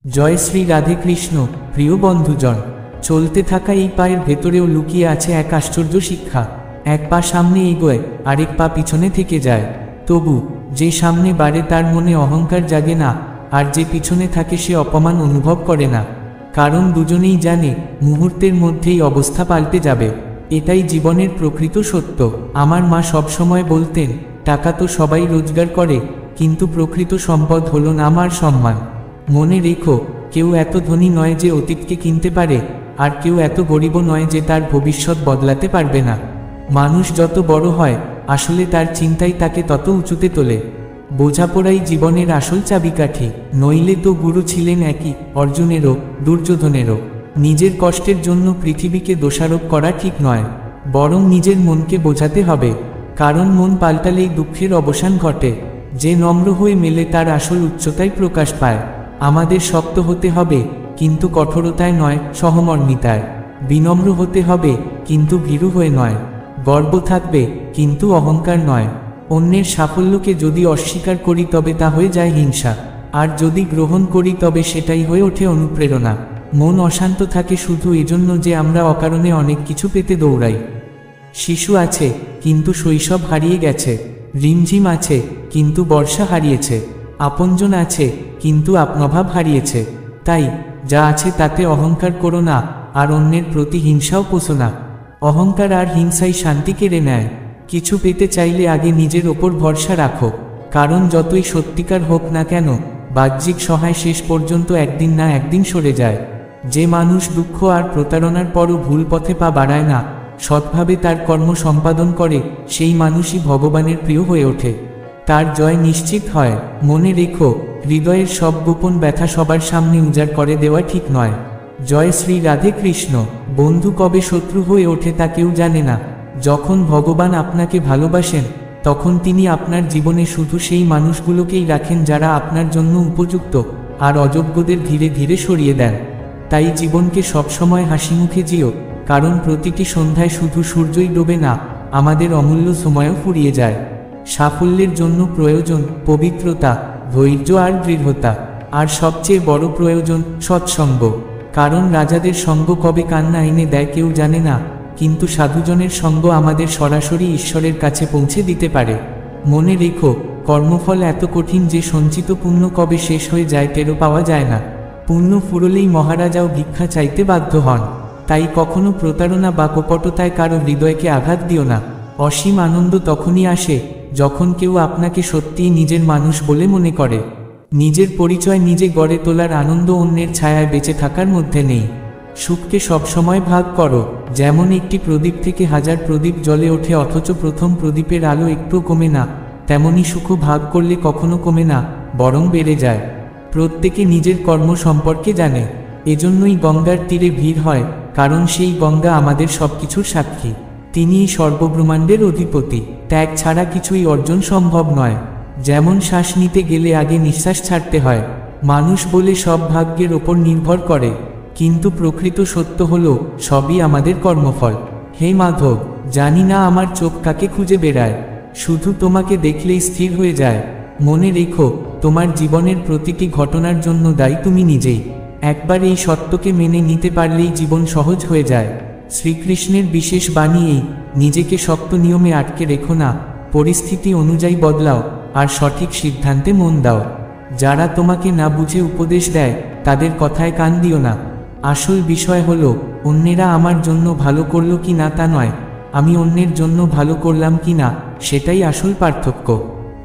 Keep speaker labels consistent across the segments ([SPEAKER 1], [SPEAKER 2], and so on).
[SPEAKER 1] জয় শ্রী রাধে কৃষ্ণ। প্রিয় বন্ধুজন, চলতে থাকা এই পায়ের ভেতরেও লুকিয়ে আছে এক আশ্চর্য শিক্ষা। এক পা সামনে এগোয়, আরেক পা পিছনে থেকে যায়। তবু যে সামনে বাড়ে তার মনে অহংকার জাগে না, আর যে পিছনে থাকে সে অপমান অনুভব করে না। কারণ দুজনেই জানে মুহূর্তের মধ্যেই অবস্থা পাল্টে যাবে। এটাই জীবনের প্রকৃত সত্য। আমার মা সবসময় বলতেন, টাকা তো সবাই রোজগার করে, কিন্তু প্রকৃত সম্পদ হলো নাম আর সম্মান। মনে রেখো, কেউ এত ধনী নয় যে অতীতকে কিনতে পারে, আর কেউ এত গরিবও নয় যে তার ভবিষ্যৎ বদলাতে পারবে না। মানুষ যত বড় হয়, আসলে তার চিন্তাই তাকে তত উঁচুতে তোলে। বোঝাপড়াই জীবনের আসল চাবিকাঠি, নইলে তো গুরু ছিলেন একই, অর্জুনেরও দুর্যোধনেরও। নিজের কষ্টের জন্য পৃথিবীকে দোষারোপ করা ঠিক নয়, বরং নিজের মনকে বোঝাতে হবে। কারণ মন পাল্টালেই দুঃখের অবসান ঘটে। যে নম্র হয়ে মেলে তার আসল উচ্চতায় প্রকাশ পায়। আমাদের শক্ত হতে হবে, কিন্তু কঠোরতায় নয়, সহমর্মিতায়। বিনম্র হতে হবে, কিন্তু ভীরু হয়ে নয়। গর্ব থাকবে, কিন্তু অহংকার নয়। অন্যের সাফল্যকে যদি অস্বীকার করি তবে তা হয়ে যায় হিংসা, আর যদি গ্রহণ করি তবে সেটাই হয়ে ওঠে অনুপ্রেরণা। মন অশান্ত থাকে শুধু এজন্য যে আমরা অকারণে অনেক কিছু পেতে দৌড়াই। শিশু আছে, কিন্তু শৈশব হারিয়ে গেছে। রিমঝিম আছে, কিন্তু বর্ষা হারিয়েছে। আপনজন আছে, কিন্তু আপনভাব হারিয়েছে। তাই যা আছে তাতে অহংকার করো না, আর অন্যের প্রতি হিংসাও পোষো না। অহংকার আর হিংসাই শান্তি কেড়ে নেয়। কিছু পেতে চাইলে আগে নিজের ওপর ভরসা রাখো। কারণ যতই সত্যিকার হোক না কেন, বাহ্যিক সহায় শেষ পর্যন্ত একদিন না একদিন সরে যায়। যে মানুষ দুঃখ আর প্রতারণার পরও ভুল পথে পা বাড়ায় না, সৎভাবে তার কর্ম সম্পাদন করে, সেই মানুষই ভগবানের প্রিয় হয়ে ওঠে। তার জয় নিশ্চিত হয়। মনে রেখো, হৃদয়ের সব গোপন ব্যথা সবার সামনে উজাড় করে দেওয়া ঠিক নয়। জয় শ্রী রাধে কৃষ্ণ। বন্ধু কবে শত্রু হয়ে ওঠে তা কেউ জানে না। যখন ভগবান আপনাকে ভালোবাসেন, তখন তিনি আপনার জীবনে শুধু সেই মানুষগুলোকেই রাখেন যারা আপনার জন্য উপযুক্ত, আর অযোগ্যদের ধীরে ধীরে সরিয়ে দেন। তাই জীবনকে সবসময় হাসিমুখে জিও, কারণ প্রতিটি সন্ধ্যায় শুধু সূর্যই ডোবে না, আমাদের অমূল্য সময়ও ফুরিয়ে যায়। সাফল্যের জন্য প্রয়োজন পবিত্রতা, ধৈর্য আর দৃঢ়তা। আর সবচেয়ে বড় প্রয়োজন সৎসঙ্গ। কারণ রাজাদের সঙ্গ কবে কান্না এনে দেয় কেউ জানে না, কিন্তু সাধুজনের সঙ্গ আমাদের সরাসরি ঈশ্বরের কাছে পৌঁছে দিতে পারে। মনে রেখো, কর্মফল এত কঠিন যে সঞ্চিত পুণ্য কবে শেষ হয়ে যায় টেরও পাওয়া যায় না। পুণ্য ফুরলেই মহারাজাও ভিক্ষা চাইতে বাধ্য হন। তাই কখনো প্রতারণা বা কপটতায় কারো হৃদয়কে আঘাত দিও না। অসীম আনন্দ তখনই আসে যখন কেউ আপনাকে সত্যিই নিজের মানুষ বলে মনে করে। নিজের পরিচয় নিজে গড়ে তোলার আনন্দ অন্যের ছায়ায় বেঁচে থাকার মধ্যে নেই। সুখকে সবসময় ভাগ করো। যেমন একটি প্রদীপ থেকে হাজার প্রদীপ জ্বলে ওঠে অথচ প্রথম প্রদীপের আলো একটু কমে না, তেমনি সুখও ভাগ করলে কখনো কমে না, বরং বেড়ে যায়। প্রত্যেকে নিজের কর্ম সম্পর্কে জানে। এজন্যই গঙ্গার তীরে ভিড় হয়, কারণ সেই গঙ্গা আমাদের সবকিছুর সাক্ষী। তিনিই সর্বব্রহ্মাণ্ডের অধিপতি। ত্যাগ ছাড়া কিছুই অর্জন সম্ভব নয়। যেমন শ্বাস নিতে গেলে আগে নিঃশ্বাস ছাড়তে হয়। মানুষ বলে সব ভাগ্যের ওপর নির্ভর করে, কিন্তু প্রকৃত সত্য হলো সবই আমাদের কর্মফল। হে মাধব, জানি না আমার চোখ কাকে খুঁজে বেড়ায়, শুধু তোমাকে দেখলেই স্থির হয়ে যায়। মনে রেখো, তোমার জীবনের প্রতিটি ঘটনার জন্য দায়ী তুমি নিজেই। একবার এই সত্যকে মেনে নিতে পারলেই জীবন সহজ হয়ে যায়। শ্রীকৃষ্ণের বিশেষ বাণী এই, নিজেকে শক্ত নিয়মে আটকে রেখো না, পরিস্থিতি অনুযায়ী বদলাও, আর সঠিক সিদ্ধান্তে মন দাও। যারা তোমাকে না বুঝে উপদেশ দেয়, তাদের কথায় কান দিও না। আসল বিষয় হলো, অন্যেরা আমার জন্য ভালো করলো কি না তা নয়, আমি অন্যের জন্য ভালো করলাম কি না, সেটাই আসল পার্থক্য।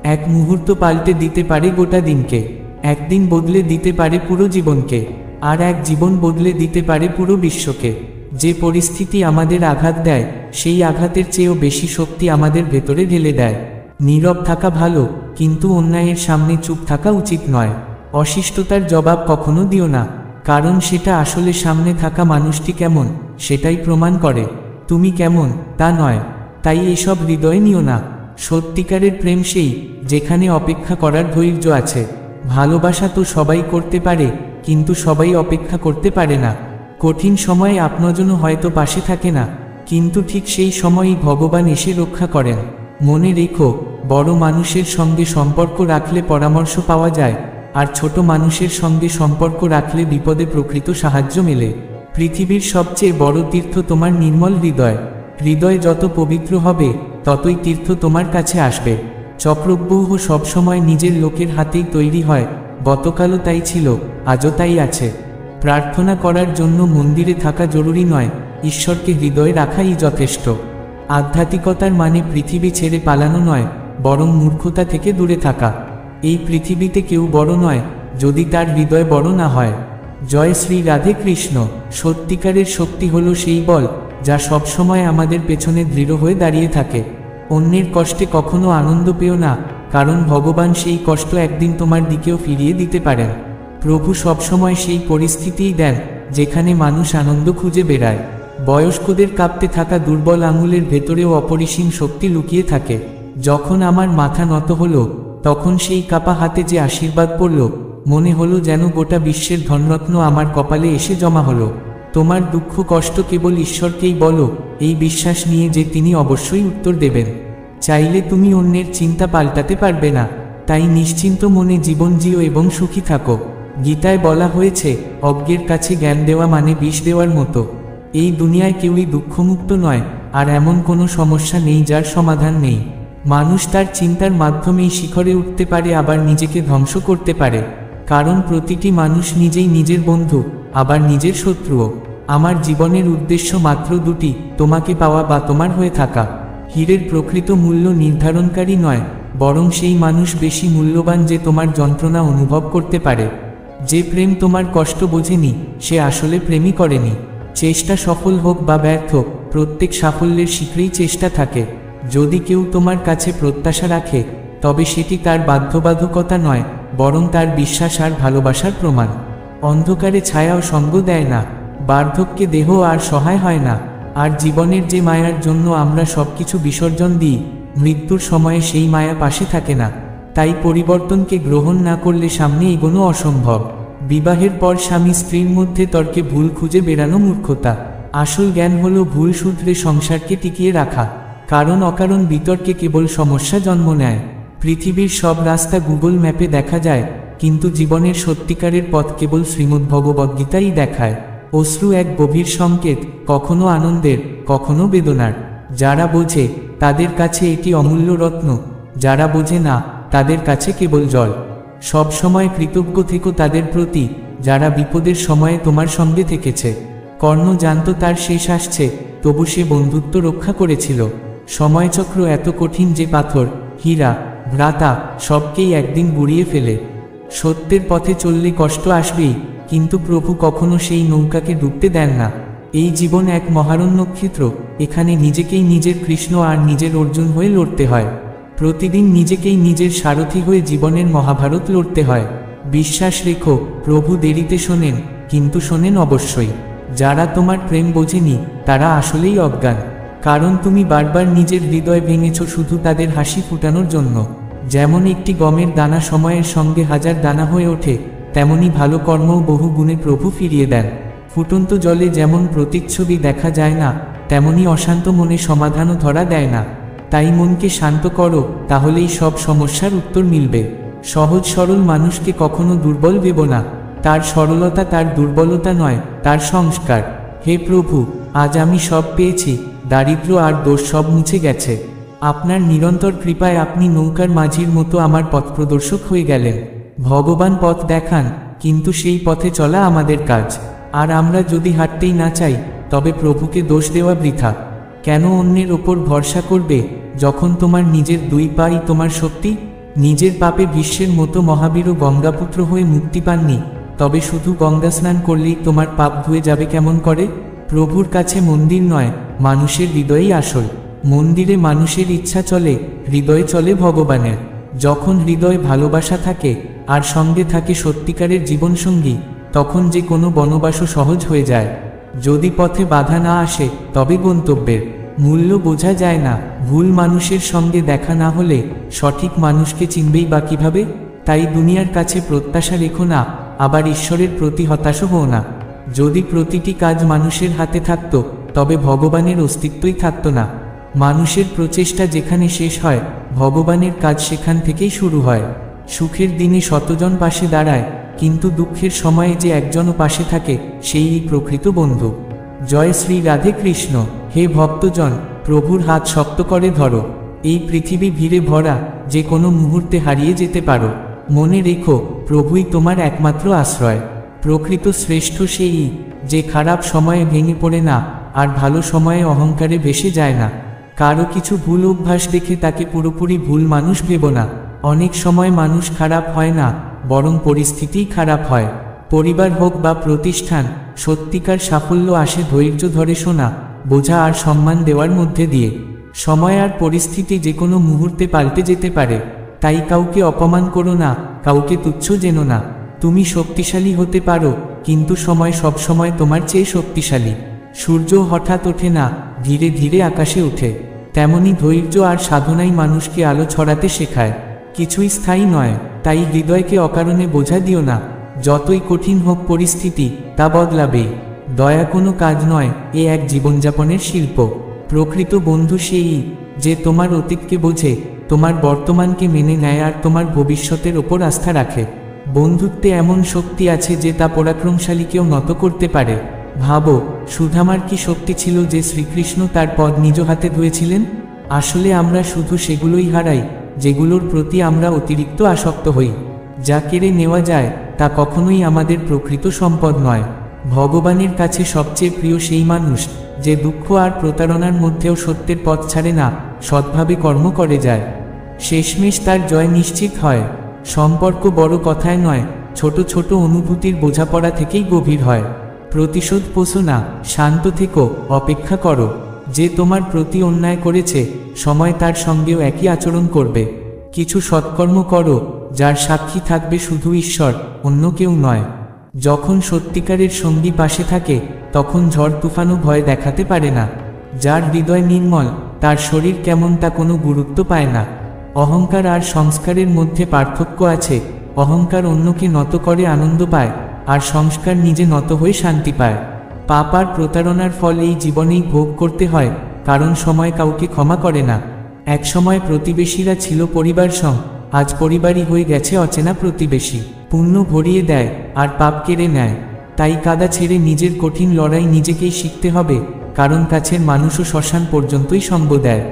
[SPEAKER 1] এক মুহূর্ত পাল্টে দিতে পারে গোটা দিনকে, একদিন বদলে দিতে পারে পুরো জীবনকে, আর এক জীবন বদলে দিতে পারে পুরো বিশ্বকে। যে পরিস্থিতি আমাদের আঘাত দেয়, সেই আঘাতের চেয়েও বেশি শক্তি আমাদের ভেতরে ঢেলে দেয়। নীরব থাকা ভালো, কিন্তু অন্যায়ের সামনে চুপ থাকা উচিত নয়। অশিষ্টতার জবাব কখনো দিও না, কারণ সেটা আসলে সামনে থাকা মানুষটি কেমন সেটাই প্রমাণ করে, তুমি কেমন তা নয়। তাই এসব হৃদয়ে নিও না। সত্যিকারের প্রেম সেই, যেখানে অপেক্ষা করার ধৈর্য আছে। ভালোবাসা তো সবাই করতে পারে, কিন্তু সবাই অপেক্ষা করতে পারে না। কঠিন সময়ে আপনজনও হয়তো পাশে থাকে না, কিন্তু ঠিক সেই সময়ই ভগবান এসে রক্ষা করেন। মনে রেখো, বড় মানুষের সঙ্গে সম্পর্ক রাখলে পরামর্শ পাওয়া যায়, আর ছোট মানুষের সঙ্গে সম্পর্ক রাখলে বিপদে প্রকৃত সাহায্য মেলে। পৃথিবীর সবচেয়ে বড় তীর্থ তোমার নির্মল হৃদয়। হৃদয় যত পবিত্র হবে ততই তীর্থ তোমার কাছে আসবে। চক্রব্যূহ সবসময় নিজের লোকের হাতেই তৈরি হয়, গতকালও তাই ছিল, আজও তাই আছে। প্রার্থনা করার জন্য মন্দিরে থাকা জরুরি নয়, ঈশ্বরকে হৃদয়ে রাখাই যথেষ্ট। আধ্যাত্মিকতার মানে পৃথিবী ছেড়ে পালানো নয়, বরং মূর্খতা থেকে দূরে থাকা। এই পৃথিবীতে কেউ বড় নয় যদি তার হৃদয় বড় না হয়। জয় শ্রী রাধে কৃষ্ণ। সত্যিকারের শক্তি হলো সেই বল যা সবসময় আমাদের পেছনে দৃঢ় হয়ে দাঁড়িয়ে থাকে। অন্যের কষ্টে কখনো আনন্দ পেও না, কারণ ভগবান সেই কষ্ট একদিন তোমার দিকেও ফিরিয়ে দিতে পারেন। প্রভু সবসময় সেই পরিস্থিতিই দেন যেখানে মানুষ আনন্দ খুঁজে বেড়ায়। বয়স্কদের কাঁপতে থাকা দুর্বল আঙুলের ভেতরেও অপরিসীম শক্তি লুকিয়ে থাকে। যখন আমার মাথা নত হলো, তখন সেই কাপা হাতে যে আশীর্বাদ পড়ল, মনে হলো যেন গোটা বিশ্বের ধনরত্ন আমার কপালে এসে জমা হলো। তোমার দুঃখ কষ্ট কেবল ঈশ্বরকেই বলো, এই বিশ্বাস নিয়ে যে তিনি অবশ্যই উত্তর দেবেন। চাইলে তুমি অন্যের চিন্তা পাল্টাতে পারবে না, তাই নিশ্চিন্ত মনে জীবন জিও এবং সুখী থাকো। গীতায় বলা হয়েছে, অজ্ঞের কাছে জ্ঞান দেওয়া মানে বিষ দেওয়ার মতো। এই দুনিয়ায় কেউই দুঃখমুক্ত নয়, আর এমন কোনো সমস্যা নেই যার সমাধান নেই। মানুষ তার চিন্তার মাধ্যমেই শিখরে উঠতে পারে, আবার নিজেকে ধ্বংস করতে পারে। কারণ প্রতিটি মানুষ নিজেই নিজের বন্ধু, আবার নিজের শত্রুও। আমার জীবনের উদ্দেশ্য মাত্র দুটি, তোমাকে পাওয়া বা তোমার হয়ে থাকা। হীরের প্রকৃত মূল্য নির্ধারণকারী নয়, বরং সেই মানুষ বেশি মূল্যবান যে তোমার যন্ত্রণা অনুভব করতে পারে। যে প্রেম তোমার কষ্ট বোঝেনি, সে আসলে প্রেমই করেনি। চেষ্টা সফল হোক বা ব্যর্থ, প্রত্যেক সাফল্যের শিখরেই চেষ্টা থাকে। যদি কেউ তোমার কাছে প্রত্যাশা রাখে, তবে সেটি তার বাধ্যবাধকতা নয়, বরং তার বিশ্বাস আর ভালোবাসার প্রমাণ। অন্ধকারে ছায়াও সঙ্গ দেয় না, বার্ধক্যে দেহ আর সহায় হয় না। আর জীবনের যে মায়ার জন্য আমরা সবকিছু বিসর্জন দিই, মৃত্যুর সময়ে সেই মায়া পাশে থাকে না। তাই পরিবর্তনকে গ্রহণ না করলে সামনে এগোনো অসম্ভব। বিবাহের পর স্বামী স্ত্রীর মধ্যে তর্কে ভুল খুঁজে বেড়ানো মূর্খতা। আসল জ্ঞান হলো ভুল সূত্রে সংসারকে টিকিয়ে রাখা, কারণ অকারণ বিতর্কে কেবল সমস্যা জন্ম নেয়। পৃথিবীর সব রাস্তা গুগল ম্যাপে দেখা যায়, কিন্তু জীবনের সত্যিকারের পথ কেবল শ্রীমদ্ভগবদ্গীতাই দেখায়। অশ্রু এক গভীর সংকেত, কখনো আনন্দের, কখনো বেদনার। যারা বোঝে তাদের কাছে এটি অমূল্য রত্ন, যারা বোঝে না তাদের কাছে কেবল জল। সব সময় কৃতজ্ঞ থেকো তাদের প্রতি, যারা বিপদের সময়ে তোমার সঙ্গে থেকেছে। কর্ণ জানত তার শেষ আসছে, তবু সে বন্ধুত্ব রক্ষা করেছিল। সময়চক্র এত কঠিন যে পাথর, হীরা, ভ্রাতা সবকেই একদিন বুড়িয়ে ফেলে। সত্যের পথে চললে কষ্ট আসবেই, কিন্তু প্রভু কখনো সেই নৌকাকে ডুবতে দেন না। এই জীবন এক মহারণ্য ক্ষেত্র, এখানে নিজেকেই নিজের কৃষ্ণ আর নিজের অর্জুন হয়ে লড়তে হয়। প্রতিদিন নিজেকেই নিজের সারথি হয়ে জীবনের মহাভারত লড়তে হয়। বিশ্বাস রেখো, প্রভু দেরিতে শোনেন, কিন্তু শোনেন অবশ্যই। যারা তোমার প্রেম বোঝেনি তারা আসলেই অজ্ঞান, কারণ তুমি বারবার নিজের হৃদয় ভেঙেছ শুধু তাদের হাসি ফুটানোর জন্য। যেমন একটি গমের দানা সময়ের সঙ্গে হাজার দানা হয়ে ওঠে, তেমনি ভালো কর্মও বহু গুণে প্রভু ফিরিয়ে দেন। ফুটন্ত জলে যেমন প্রতিচ্ছবি দেখা যায় না, তেমনি অশান্ত মনে সমাধানও ধরা দেয় না। তাই মনকে শান্ত করো, তাহলেই সব সমস্যার উত্তর মিলবে। সহজ সরল মানুষকে কখনো দুর্বল ভেবো না, তার সরলতা তার দুর্বলতা নয়, তার সংস্কার। হে প্রভু, আজ আমি সব পেয়েছি, দারিদ্র্য আর দোষ সব মুছে গেছে। আপনার নিরন্তর কৃপায় আপনি নৌকার মাঝির মতো আমার পথপ্রদর্শক হয়ে গেলেন। ভগবান পথ দেখান, কিন্তু সেই পথে চলা আমাদের কাজ। আর আমরা যদি হাঁটতেই না চাই, তবে প্রভুকে দোষ দেওয়া বৃথা। কেন অন্যের ওপর ভরসা করবে, যখন তোমার নিজের দুই পাই তোমার শক্তি? নিজের পাপে বিশ্বের মতো মহাবীরও গঙ্গাপুত্র হয়ে মুক্তি পাননি, তবে শুধু গঙ্গা স্নান করলেই তোমার পাপ ধুয়ে যাবে কেমন করে? প্রভুর কাছে মন্দির নয়, মানুষের হৃদয়ই আসল। মন্দিরে মানুষের ইচ্ছা চলে, হৃদয়ে চলে ভগবানের। যখন হৃদয়ে ভালোবাসা থাকে আর সঙ্গে থাকে সত্যিকারের জীবনসঙ্গী, তখন যে কোনো বনবাসও সহজ হয়ে যায়। যদি পথে বাধা না আসে, তবে গন্তব্যের মূল্য বোঝা যায় না। ভুল মানুষের সঙ্গে দেখা না হলে সঠিক মানুষকে চিনবেই বা কিভাবে? তাই দুনিয়ার কাছে প্রত্যাশা রেখো না, আবার ঈশ্বরের প্রতি হতাশ হও না। যদি প্রতিটি কাজ মানুষের হাতে থাকত, তবে ভগবানের অস্তিত্বই থাকত না। মানুষের প্রচেষ্টা যেখানে শেষ হয়, ভগবানের কাজ সেখান থেকেই শুরু হয়। সুখের দিনে শতজন পাশে দাঁড়ায়, কিন্তু দুঃখের সময়ে যে একজনও পাশে থাকে, সেই প্রকৃত বন্ধু। জয় শ্রী রাধে কৃষ্ণ। হে ভক্তজন, প্রভুর হাত শক্ত করে ধরো। এই পৃথিবী ভিড়ে ভরা, যে কোনো মুহূর্তে হারিয়ে যেতে পারো। মনে রেখো, প্রভুই তোমার একমাত্র আশ্রয়। প্রকৃত শ্রেষ্ঠ সেই, যে খারাপ সময়ে ভেঙে পড়ে না, আর ভালো সময়ে অহংকারে ভেসে যায় না। কারো কিছু ভুল অভ্যাস দেখে তাকে পুরোপুরি ভুল মানুষ ভেবো না। অনেক সময় মানুষ খারাপ হয় না, বরং পরিস্থিতিই খারাপ হয়। পরিবার হোক বা প্রতিষ্ঠান, সত্যিকার সাফল্য আসে ধৈর্য ধরে শোনা, বোঝা আর সম্মান দেওয়ার মধ্যে দিয়ে। সময় আর পরিস্থিতি যে কোনো মুহূর্তে পাল্টে যেতে পারে, তাই কাউকে অপমান করো না, কাউকে তুচ্ছ জেনো না। তুমি শক্তিশালী হতে পারো, কিন্তু সময় সবসময় তোমার চেয়ে শক্তিশালী। সূর্য হঠাৎ ওঠে না, ধীরে ধীরে আকাশে ওঠে। তেমনি ধৈর্য আর সাধনাই মানুষকে আলো ছড়াতে শেখায়। কিছুই স্থায়ী নয়, তাই হৃদয়কে অকারণে বোঝা দিও না। যতই কঠিন হোক পরিস্থিতি, তা বদলাবেই। দয়া কোনো কাজ নয়, এ এক জীবনযাপনের শিল্প। প্রকৃত বন্ধু সেই, যে তোমার অতীতকে বোঝে, তোমার বর্তমানকে মেনে নেয় আর তোমার ভবিষ্যতের ওপর আস্থা রাখে। বন্ধুত্বে এমন শক্তি আছে যে তা পরাক্রমশালীকেও নত করতে পারে। ভাবো, সুধামার কি শক্তি ছিল যে শ্রীকৃষ্ণ তার পদ নিজ হাতে ধুয়েছিলেন? আসলে আমরা শুধু সেগুলোই হারাই, যেগুলোর প্রতি আমরা অতিরিক্ত আসক্ত হই। যা কেড়ে নেওয়া যায়, তা কখনোই আমাদের প্রকৃত সম্পদ নয়। ভগবানের কাছে সবচেয়ে প্রিয় সেই মানুষ, যে দুঃখ আর প্রতারণার মধ্যেও সত্যের পথ ছাড়ে না, সৎভাবে কর্ম করে যায়। শেষমেশ তার জয় নিশ্চিত হয়। সম্পর্ক বড় কথায় নয়, ছোট ছোট অনুভূতির বোঝাপড়া থেকেই গভীর হয়। প্রতিশোধ পোষো না, শান্ত থেকো, অপেক্ষা করো। যে তোমার প্রতি অন্যায় করেছে, সময় তার সঙ্গেও একই আচরণ করবে। কিছু সৎকর্ম করো, যার সাক্ষী থাকবে শুধু ঈশ্বর, অন্য কেউ নয়। যখন সত্যিকারের সঙ্গী পাশে থাকে, তখন ঝড় তুফানও ভয় দেখাতে পারে না। যার হৃদয় নির্মল, তার শরীর কেমন তা কোনো গুরুত্ব পায় না। অহংকার আর সংস্কারের মধ্যে পার্থক্য আছে। অহংকার অন্যকে নত করে আনন্দ পায়, আর সংস্কার নিজে নত হয়ে শান্তি পায়। পাপ আর প্রতারণার ফল এই জীবনেই ভোগ করতে হয়, কারণ সময় কাউকে ক্ষমা করে না। একসময় প্রতিবেশীরা ছিল পরিবার সম, আজ পরিবারই হয়ে গেছে অচেনা প্রতিবেশী। পুণ্য ভরিয়ে দেয়, আর পাপ কেড়ে নেয়। তাই কাদা ছেড়ে নিজের কঠিন লড়াই নিজেকেই শিখতে হবে, কারণ কাছের মানুষও শ্মশান পর্যন্তই সঙ্গ দেয়।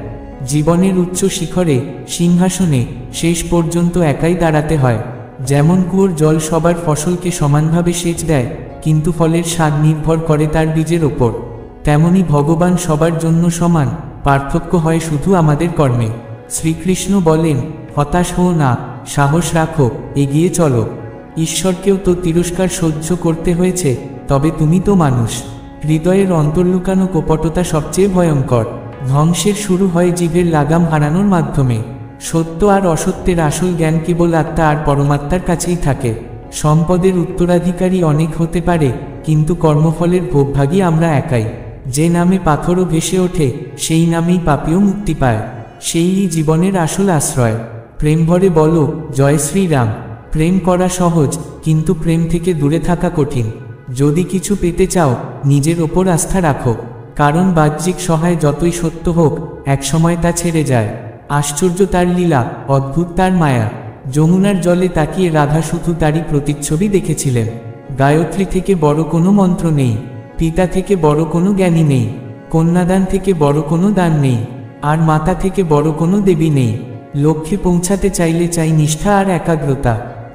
[SPEAKER 1] জীবনের উচ্চ শিখরে, সিংহাসনে, শেষ পর্যন্ত একাই দাঁড়াতে হয়। যেমন কুয়োর জল সবার ফসলকে সমানভাবে সেচ দেয়, কিন্তু ফলের স্বাদ নির্ভর করে তার বীজের ওপর। তেমনি ভগবান সবার জন্য সমান, পার্থক্য হয় শুধু আমাদের কর্মে। শ্রীকৃষ্ণ বলেন, হতাশ হও না, সাহস রাখো, এগিয়ে চলো। ঈশ্বরকেও তো তিরস্কার সহ্য করতে হয়েছে, তবে তুমি তো মানুষ। হৃদয়ের অন্তর্লুকানো কপটতা সবচেয়ে ভয়ঙ্কর। ধ্বংসের শুরু হয় জিভের লাগাম হারানোর মাধ্যমে। সত্য আর অসত্যের আসল জ্ঞান কেবল আত্মা আর পরমাত্মার কাছেই থাকে। সম্পদের উত্তরাধিকারী অনেক হতে পারে, কিন্তু কর্মফলের ভোগভাগী আমরা একাই। যে নামে পাথরও ভেসে ওঠে, সেই নামেই পাপীও মুক্তি পায়। সেই জীবনের আসল আশ্রয়। প্রেম ভরে বলো, জয় শ্রীরাম। প্রেম করা সহজ, কিন্তু প্রেম থেকে দূরে থাকা কঠিন। যদি কিছু পেতে চাও, নিজের ওপর আস্থা রাখো, কারণ বাহ্যিক সহায় যতই সত্য হোক, একসময় তা ছেড়ে যায়। আশ্চর্য তার লীলা, অদ্ভুত তার মায়া। যমুনার জলে তাকিয়ে রাধা শুধু তারই প্রতিচ্ছবি দেখেছিলেন। গায়ত্রী থেকে বড় কোনো মন্ত্র নেই, পিতা থেকে বড় কোনো জ্ঞানী নেই, কন্যাদান থেকে বড় কোনো দান নেই, আর মাতা থেকে বড় কোনো দেবী নেই। লক্ষ্যে পৌঁছাতে চাইলে চাই নিষ্ঠা আর একাগ্রতা।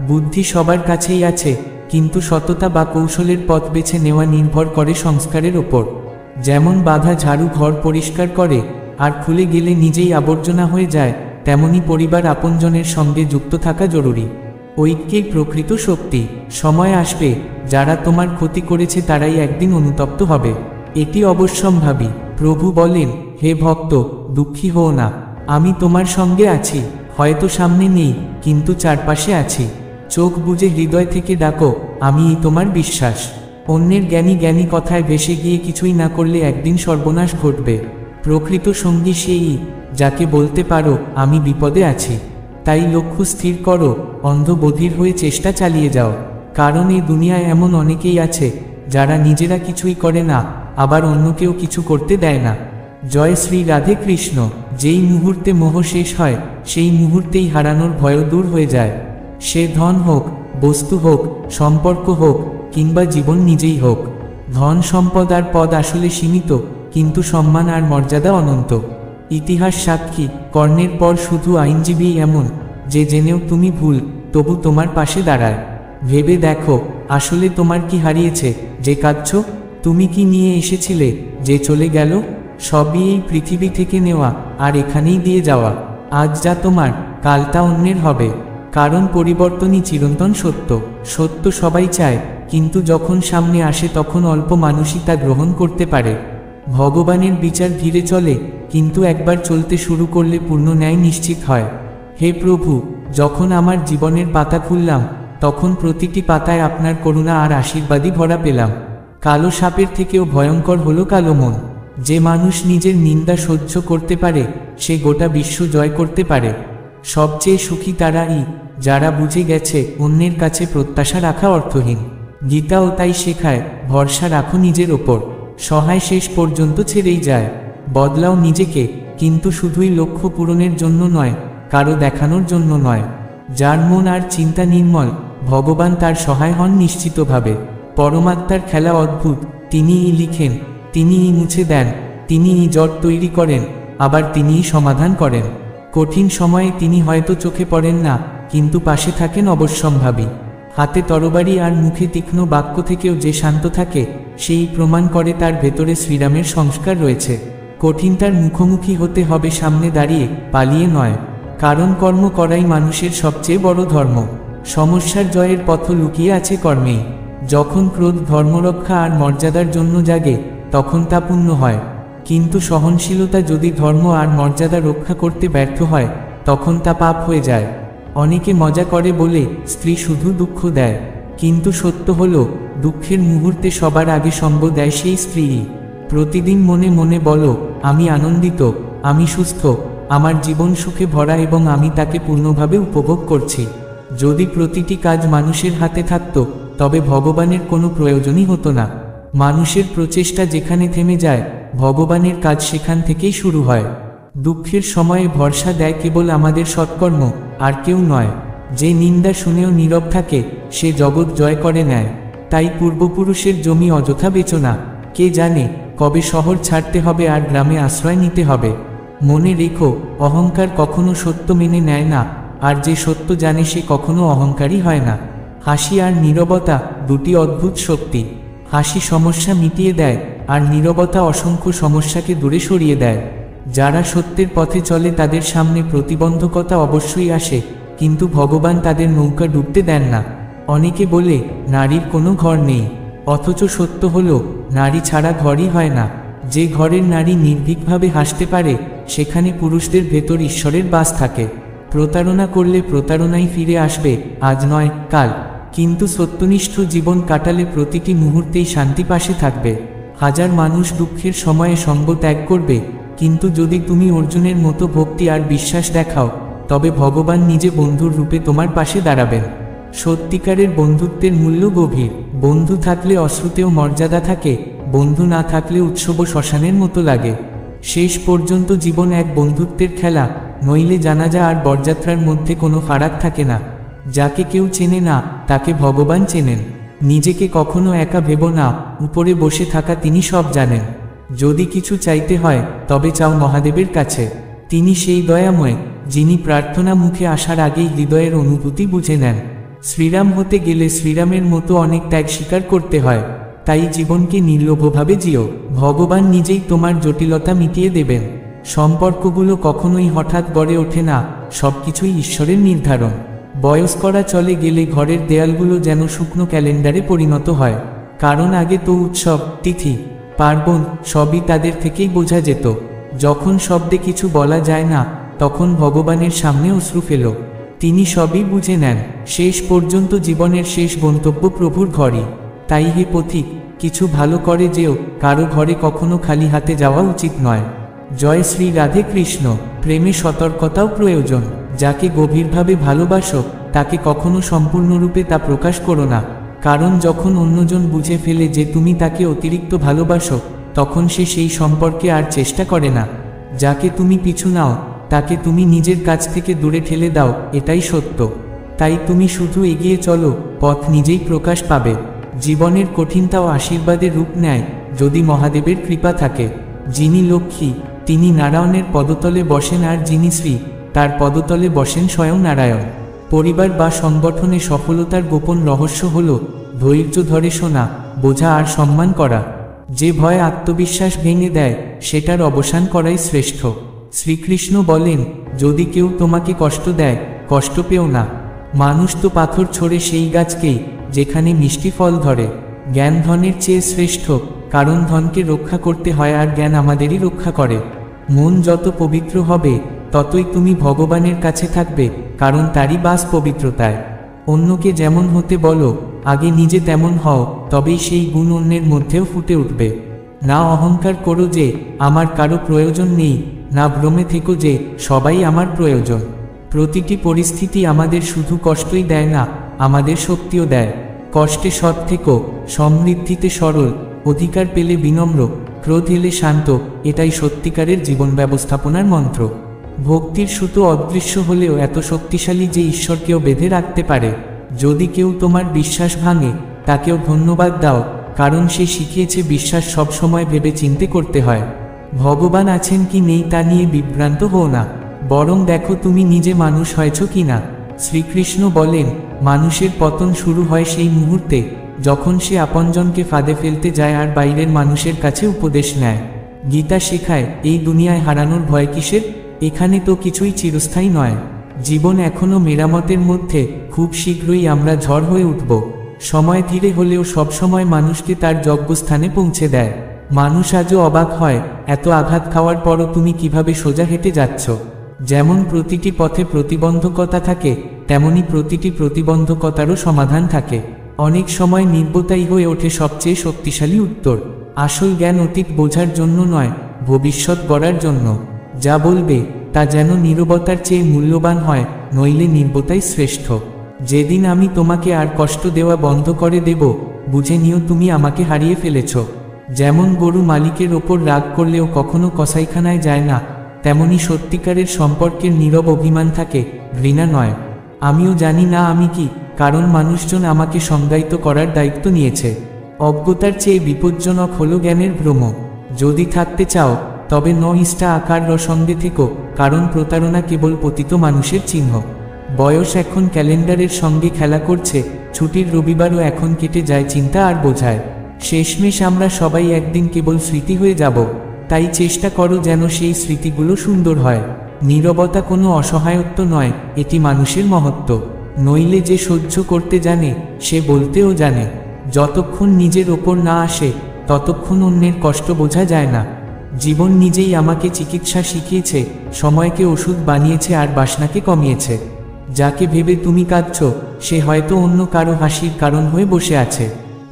[SPEAKER 1] বুদ্ধি সবার কাছেই আছে, কিন্তু সততা বা কৌশলের পথ বেছে নেওয়া নির্ভর করে সংস্কারের ওপর। যেমন বাধা ঝাড়ু ঘর পরিষ্কার করে, আর খুলে গেলে নিজেই আবর্জনা হয়ে যায়, তেমনি পরিবার আপনজনের সঙ্গে যুক্ত থাকা জরুরি। ঐক্যেই প্রকৃত শক্তি। সময় আসবে, যারা তোমার ক্ষতি করেছে তারাই একদিন অনুতপ্ত হবে। এটি অবশ্যম্ভাবী। প্রভু বলেন, হে ভক্ত, দুঃখী হও না, আমি তোমার সঙ্গে আছি। হয়তো সামনে নেই, কিন্তু চারপাশে আছি। চোখ বুজে হৃদয় থেকে ডাকো, আমিই তোমার বিশ্বাস। অন্যের জ্ঞানী জ্ঞানী কথায় ভেসে গিয়ে কিছুই না করলে একদিন সর্বনাশ ঘটবে। প্রকৃত সঙ্গী সেই, যাকে বলতে পারো, আমি বিপদে আছি। তাই লক্ষ্য স্থির করো, অন্ধ বধির হয়ে চেষ্টা চালিয়ে যাও। কারণ এই দুনিয়ায় এমন অনেকেই আছে, যারা নিজেরা কিছুই করে না, আবার অন্যকেও কিছু করতে দেয় না। জয় শ্রী রাধে কৃষ্ণ। যেই মুহূর্তে মোহ শেষ হয়, সেই মুহূর্তেই হারানোর ভয় দূর হয়ে যায়। সে ধন হোক, বস্তু হোক, সম্পর্ক হোক, কিংবা জীবন নিজেই হোক। ধন সম্পদ আর পদ আসলে সীমিত, কিন্তু সম্মান আর মর্যাদা অনন্ত। ইতিহাস সাক্ষী, কর্ণের পর শুধু আইনজীবী এমন যে জেনেও তুমি ভুল, তবু তোমার পাশে দাঁড়ায়। ভেবে দেখো, আসলে তোমার কি হারিয়েছে যে কাঁদছ? তুমি কি নিয়ে এসেছিলে যে চলে গেল? সবই এই পৃথিবী থেকে নেওয়া আর এখানেই দিয়ে যাওয়া। আজ যা তোমার, কাল তা অন্যের হবে। কারণ পরিবর্তনই চিরন্তন সত্য। সত্য সবাই চায়, কিন্তু যখন সামনে আসে তখন অল্প মানুষই তা গ্রহণ করতে পারে। ভগবানের বিচার ধীরে চলে, কিন্তু একবার চলতে শুরু করলে পূর্ণ ন্যায় নিশ্চিত হয়। হে প্রভু, যখন আমার জীবনের পাতা খুললাম, তখন প্রতিটি পাতায় আপনার করুণা আর আশীর্বাদই ভরা পেলাম। কালো সাপের থেকেও ভয়ঙ্কর হলো কালো মন। যে মানুষ নিজের নিন্দা সহ্য করতে পারে, সে গোটা বিশ্ব জয় করতে পারে। সবচেয়ে সুখী তারাই যারা বুঝে গেছে অন্যের কাছে প্রত্যাশা রাখা অর্থহীন। গীতাও তাই শেখায়, ভরসা রাখো নিজের ওপর। সহায় শেষ পর্যন্ত ছেড়েই যায়। বদলাও নিজেকে, কিন্তু শুধুই লক্ষ্য পূরণের জন্য নয়, কারো দেখানোর জন্য নয়। যার মন আর চিন্তা নির্মল, ভগবান তার সহায় হন নিশ্চিতভাবে। পরমাত্মার খেলা অদ্ভুত। তিনিই লিখেন, তিনিই মুছে দেন, তিনিই জট তৈরি করেন, আবার তিনিই সমাধান করেন। কঠিন সময়ে তিনি হয়তো চোখে পড়েন না, কিন্তু পাশে থাকেন অবশ্যম্ভাবী। হাতে তরবারি আর মুখে তীক্ষ্ণ বাক্য থেকেও যে শান্ত থাকে, সেই প্রমাণ করে তার ভেতরে শ্রীরামের সংস্কার রয়েছে। কঠিনতার মুখোমুখি হতে হবে সামনে দাঁড়িয়ে, পালিয়ে নয়। কারণ কর্ম করাই মানুষের সবচেয়ে বড় ধর্ম। সমস্যার জয়ের পথ লুকিয়ে আছে কর্মেই। যখন ক্রোধ ধর্মরক্ষা আর মর্যাদার জন্য জাগে, তখন তা পূর্ণ হয়। কিন্তু সহনশীলতা যদি ধর্ম আর মর্যাদা রক্ষা করতে ব্যর্থ হয়, তখন তা পাপ হয়ে যায়। অনেকে মজা করে বলে স্ত্রী শুধু দুঃখ দেয়, কিন্তু সত্য হলো দুঃখের মুহূর্তে সবার আগে সঙ্গ দেয় সেই স্ত্রীই। প্রতিদিন মনে মনে বলো, আমি আনন্দিত, আমি সুস্থ, আমার জীবন সুখে ভরা এবং আমি তাকে পূর্ণভাবে উপভোগ করছি। যদি প্রতিটি কাজ মানুষের হাতে থাকত, তবে ভগবানের কোনো প্রয়োজনই হতো না। মানুষের প্রচেষ্টা যেখানে থেমে যায়, ভগবানের কাজ সেখান থেকেই শুরু হয়। দুঃখের সময়ে ভরসা দেয় কেবল আমাদের সৎকর্ম, আর কেউ নয়। যে নিন্দা শুনেও নীরব থাকে, সে জগৎ জয় করে নেয়। তাই পূর্বপুরুষের জমি অযথা বেচো না। কে জানে কবে শহর ছাড়তে হবে আর গ্রামে আশ্রয় নিতে হবে। মনে রেখো, অহংকার কখনো সত্য মেনে নেয় না, আর যে সত্য জানে সে কখনো অহংকারী হয় না। হাসি আর নীরবতা দুটি অদ্ভুত শক্তি। হাসি সমস্যা মিটিয়ে দেয়, আর নীরবতা অসংখ্য সমস্যাকে দূরে সরিয়ে দেয়। যারা সত্যের পথে চলে তাদের সামনে প্রতিবন্ধকতা অবশ্যই আসে, কিন্তু ভগবান তাদের নৌকা ডুবতে দেন না। অনেকে বলে নারীর কোনো ঘর নেই, অথচ সত্য হলো নারী ছাড়া ঘরই হয় না। যে ঘরের নারী নির্ভীকভাবে হাসতে পারে, সেখানে পুরুষদের ভেতর ঈশ্বরের বাস থাকে। প্রতারণা করলে প্রতারণাই ফিরে আসবে, আজ নয় কাল। কিন্তু সত্যনিষ্ঠ জীবন কাটালে প্রতিটি মুহূর্তেই শান্তি পাশে থাকবে। হাজার মানুষ দুঃখের সময়ে সঙ্গ ত্যাগ করবে, কিন্তু যদি তুমি অর্জুনের মতো ভক্তি আর বিশ্বাস দেখাও, তবে ভগবান নিজে বন্ধুর রূপে তোমার পাশে দাঁড়াবেন। সত্যিকারের বন্ধুত্বের মূল্য গভীর। বন্ধু থাকলে অশ্রুতেও মর্যাদা থাকে, বন্ধু না থাকলে উৎসব শ্মশানের মতো লাগে। শেষ পর্যন্ত জীবন এক বন্ধুত্বের খেলা, নইলে জানাজা আর বরযাত্রার মধ্যে কোনো ফারাক থাকে না। যাকে কেউ চেনে না, তাকে ভগবান চেনেন। নিজেকে কখনো একা ভেবো না, উপরে বসে থাকা তিনি সব জানেন। যদি কিছু চাইতে হয়, তবে চাও মহাদেবের কাছে। তিনি সেই দয়াময়, যিনি প্রার্থনা মুখে আসার আগেই হৃদয়ের অনুভূতি বুঝে নেন। শ্রীরাম হতে গেলে শ্রীরামের মতো অনেক ত্যাগ স্বীকার করতে হয়। তাই জীবনকে নির্লোভভাবে জিও। ভগবান নিজেই তোমার জটিলতা মিটিয়ে দেবেন। সম্পর্কগুলো কখনোই হঠাৎ গড়ে ওঠে না, সবকিছুই ঈশ্বরের নির্ধারণ। বয়স করা চলে গেলে ঘরের দেয়ালগুলো যেন শুকনো ক্যালেন্ডারে পরিণত হয়। কারণ আগে তো উৎসব, তিথি, পার্বণ সবই তাদের থেকেই বোঝা যেত। যখন শব্দে কিছু বলা যায় না, তখন ভগবানের সামনে অশ্রু ফেল। তিনি সবই বুঝে নেন। শেষ পর্যন্ত জীবনের শেষ গন্তব্য প্রভুর ঘরই। তাই হে পথিক, কিছু ভালো করে যেও, কারো ঘরে কখনো খালি হাতে যাওয়া উচিত নয়। জয় শ্রী রাধে কৃষ্ণ। প্রেমে সতর্কতাও প্রয়োজন। যাকে গভীরভাবে ভালোবাসো, তাকে কখনো সম্পূর্ণরূপে তা প্রকাশ করো না। কারণ যখন অন্যজন বুঝে ফেলে যে তুমি তাকে অতিরিক্ত ভালোবাসো, তখন সে সেই সম্পর্কে আর চেষ্টা করে না। যাকে তুমি পিছু নাও, তাকে তুমি নিজের কাছ থেকে দূরে ঠেলে দাও, এটাই সত্য। তাই তুমি শুধু এগিয়ে চলো, পথ নিজেই প্রকাশ পাবে। জীবনের কঠিনতাও আশীর্বাদের রূপ নেয় যদি মহাদেবের কৃপা থাকে। যিনি লক্ষ্মী তিনি নারায়ণের পদতলে বসেন, আর যিনি শ্রী তার পদতলে বসেন স্বয়ং নারায়ণ। পরিবার বা সংগঠনে সফলতার গোপন রহস্য হল ধৈর্য ধরে শোনা, বোঝা আর সম্মান করা। যে ভয় আত্মবিশ্বাস ভেঙে দেয় সেটার অবসান করাই শ্রেষ্ঠ। শ্রীকৃষ্ণ বলেন, যদি কেউ তোমাকে কষ্ট দেয়, কষ্ট পেও না। মানুষ তো পাথর ছোড়ে সেই গাছকেই যেখানে মিষ্টি ফল ধরে। জ্ঞান ধনের চেয়ে শ্রেষ্ঠ, কারণ ধনকে রক্ষা করতে হয় আর জ্ঞান আমাদেরই রক্ষা করে। মন যত পবিত্র হবে ততই তুমি ভগবানের কাছে থাকবে, কারণ তারই বাস পবিত্রতায়। অন্যকে যেমন হতে বলো, আগে নিজে তেমন হও, তবেই সেই গুণ অন্যের মধ্যেও ফুটে উঠবে। না অহংকার করো যে আমার কারো প্রয়োজন নেই, না ভ্রমে থেকো যে সবাই আমার প্রয়োজন। প্রতিটি পরিস্থিতি আমাদের শুধু কষ্টই দেয় না, আমাদের শক্তিও দেয়। কষ্টে সৎ থেকো, সমৃদ্ধিতে সরল, অধিকার পেলে বিনম্র, ক্রোধ এলে শান্ত, এটাই সত্যিকারের জীবন ব্যবস্থাপনার মন্ত্র। ভক্তির সুতো অদৃশ্য হলেও এত শক্তিশালী যে ঈশ্বরকেও বেঁধে রাখতে পারে। যদি কেউ তোমার বিশ্বাস ভাঙে, তাকেও ধন্যবাদ দাও, কারণ সে শিখিয়েছে বিশ্বাস সবসময় ভেবে চিন্তে করতে হয়। ভগবান আছেন কি নেই তা নিয়ে বিভ্রান্ত হও না, বরং দেখো তুমি নিজে মানুষ হয়েছ কিনা। শ্রীকৃষ্ণ বলেন, মানুষের পতন শুরু হয় সেই মুহূর্তে যখন সে আপনজনকে ফাঁদে ফেলতে যায় আর বাইরের মানুষের কাছে উপদেশ নেয়। গীতা শেখায়, এই দুনিয়ায় হারানোর ভয় কিসের? এখানে তো কিছুই চিরস্থায়ী নয়। জীবন এখনো মেরামতের মধ্যে, খুব শীঘ্রই আমরা ঝড় হয়ে উঠব। সময় ধীরে হলেও সবসময় মানুষকে তার যোগ্যস্থানে পৌঁছে দেয়। মানুষ আজও অবাক হয়, এত আঘাত খাওয়ার পরও তুমি কিভাবে সোজা হেঁটে যাচ্ছ। যেমন প্রতিটি পথে প্রতিবন্ধকতা থাকে, তেমনি প্রতিটি প্রতিবন্ধকতারও সমাধান থাকে। অনেক সময় নির্বোধতাই হয়ে ওঠে সবচেয়ে শক্তিশালী উত্তর। আসল জ্ঞান অতীত বোঝার জন্য নয়, ভবিষ্যৎ গড়ার জন্য। যা বলবে তা যেন নীরবতার চেয়ে মূল্যবান হয়, নইলে নির্বোধতাই শ্রেষ্ঠ। যেদিন আমি তোমাকে আর কষ্ট দেওয়া বন্ধ করে দেব, বুঝে নিও তুমি আমাকে হারিয়ে ফেলেছ। যেমন গরু মালিকের ওপর রাগ করলেও কখনো কসাইখানায় যায় না, তেমনি সত্যিকারের সম্পর্কের নীরব অভিমান থাকে, ঘৃণা নয়। আমিও জানি না আমি কি, কারণ মানুষজন আমাকে সংজ্ঞায়িত করার দায়িত্ব নিয়েছে। অজ্ঞতার চেয়ে বিপজ্জনক হলো জ্ঞানের ভ্রম। যদি থাকতে চাও তবে ইষ্টা আকার সঙ্গে থেকো, কারণ প্রতারণা কেবল পতিত মানুষের চিহ্ন। বয়স এখন ক্যালেন্ডারের সঙ্গে খেলা করছে, ছুটির রবিবারও এখন কেটে যায় চিন্তা আর বোঝায়। শেষমেশ আমরা সবাই একদিন কেবল স্মৃতি হয়ে যাব, তাই চেষ্টা করো যেন সেই স্মৃতিগুলো সুন্দর হয়। নীরবতা কোনো অসহায়ত্ব নয়, এটি মানুষের মহত্ব। নইলে যে সহ্য করতে জানে সে বলতেও জানে। যতক্ষণ নিজের ওপর না আসে ততক্ষণ অন্যের কষ্ট বোঝা যায় না। জীবন নিজেই আমাকে চিকিৎসা শিখিয়েছে, সময়কে ওষুধ বানিয়েছে আর বাসনাকে কমিয়েছে। যাকে ভেবে তুমি কাঁদছ সে হয়তো অন্য কারো হাসির কারণ হয়ে বসে আছে।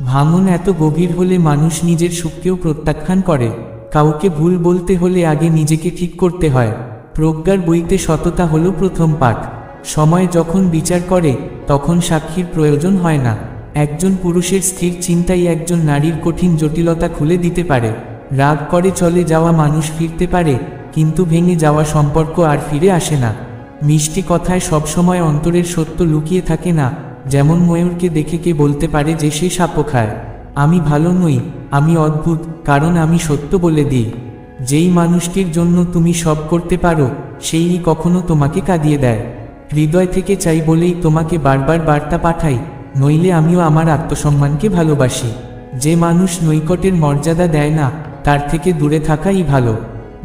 [SPEAKER 1] ভাঙন এত গভীর হলে মানুষ নিজের সুখকেও প্রত্যাখ্যান করে। কাউকে ভুল বলতে হলে আগে নিজেকে ঠিক করতে হয়। প্রজ্ঞার বইতে সততা হলো প্রথম পাঠ। সময় যখন বিচার করে তখন সাক্ষীর প্রয়োজন হয় না। একজন পুরুষের স্থির চিন্তাই একজন নারীর কঠিন জটিলতা খুলে দিতে পারে। রাগ করে চলে যাওয়া মানুষ ফিরতে পারে, কিন্তু ভেঙে যাওয়া সম্পর্ক আর ফিরে আসে না। মিষ্টি কথায় সবসময় অন্তরের সত্য লুকিয়ে থাকে না। যেমন ময়ূরকে দেখে কে বলতে পারে যে সে সাপও খায়। আমি ভালো নই, আমি অদ্ভুত, কারণ আমি সত্য বলে দিই। যেই মানুষটির জন্য তুমি সব করতে পারো সেই কখনো তোমাকে কাঁদিয়ে দেয়। হৃদয় থেকে চাই বলেই তোমাকে বারবার বার্তা পাঠাই, নইলে আমিও আমার আত্মসম্মানকে ভালোবাসি। যে মানুষ নৈকটের মর্যাদা দেয় না তার থেকে দূরে থাকাই ভালো।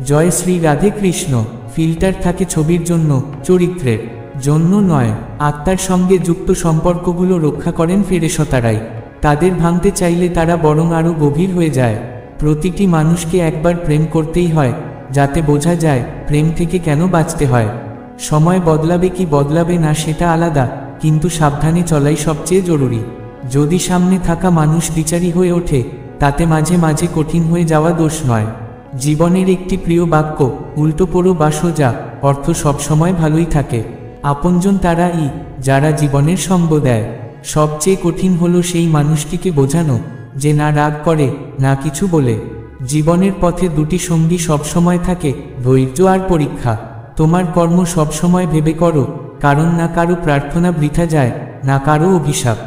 [SPEAKER 1] জয় শ্রী রাধে কৃষ্ণ। ফিল্টার থাকে ছবির জন্য, চরিত্রের জন্য নয়। আত্মার সঙ্গে যুক্ত সম্পর্কগুলো রক্ষা করেন ফেরেশতারাই। তাদের ভাঙতে চাইলে তারা বরং আরও গভীর হয়ে যায়। প্রতিটি মানুষকে একবার প্রেম করতেই হয়, যাতে বোঝা যায় প্রেম থেকে কেন বাঁচতে হয়। সময় বদলাবে কি বদলাবে না সেটা আলাদা, কিন্তু সাবধানে চলাই সবচেয়ে জরুরি। যদি সামনে থাকা মানুষ বিচারী হয়ে ওঠে, তাতে মাঝে মাঝে কঠিন হয়ে যাওয়া দোষ নয়। জীবনের একটি প্রিয় বাক্য, উল্টো পড়ো বা সোজা, অর্থ সবসময় ভালোই থাকে। আপনজন তারাই যারা জীবনের সঙ্গ দেয়। সবচেয়ে কঠিন হলো সেই মানুষটিকে বোঝানো যে না রাগ করে, না কিছু বলে। জীবনের পথে দুটি সঙ্গী সবসময় থাকে, ধৈর্য আর পরীক্ষা। তোমার কর্ম সবসময় ভেবে করো, কারণ না কারো প্রার্থনা বৃথা যায়, না কারো অভিশাপ।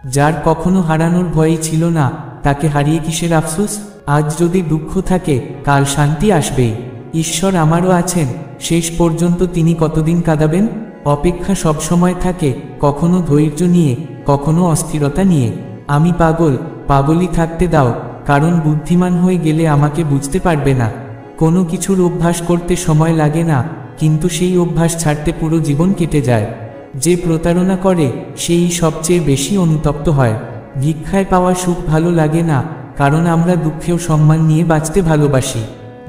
[SPEAKER 1] যার কখনো হারানোর ভয়ই ছিল না, তাকে হারিয়ে কিসের আফসোস? আজ যদি দুঃখ থাকে, কাল শান্তি আসবেই। ঈশ্বর আমারও আছেন, শেষ পর্যন্ত তিনি কতদিন কাঁদাবেন? অপেক্ষা সবসময় থাকে, কখনো ধৈর্য নিয়ে, কখনো অস্থিরতা নিয়ে। আমি পাগল, পাগলই থাকতে দাও, কারণ বুদ্ধিমান হয়ে গেলে আমাকে বুঝতে পারবে না। কোনো কিছুর অভ্যাস করতে সময় লাগে না, কিন্তু সেই অভ্যাস ছাড়তে পুরো জীবন কেটে যায়। যে প্রতারণা করে সেই সবচেয়ে বেশি অনুতপ্ত হয়। ভিক্ষায় পাওয়া সুখ ভালো লাগে না, কারণ আমরা দুঃখেও সম্মান নিয়ে বাঁচতে ভালোবাসি।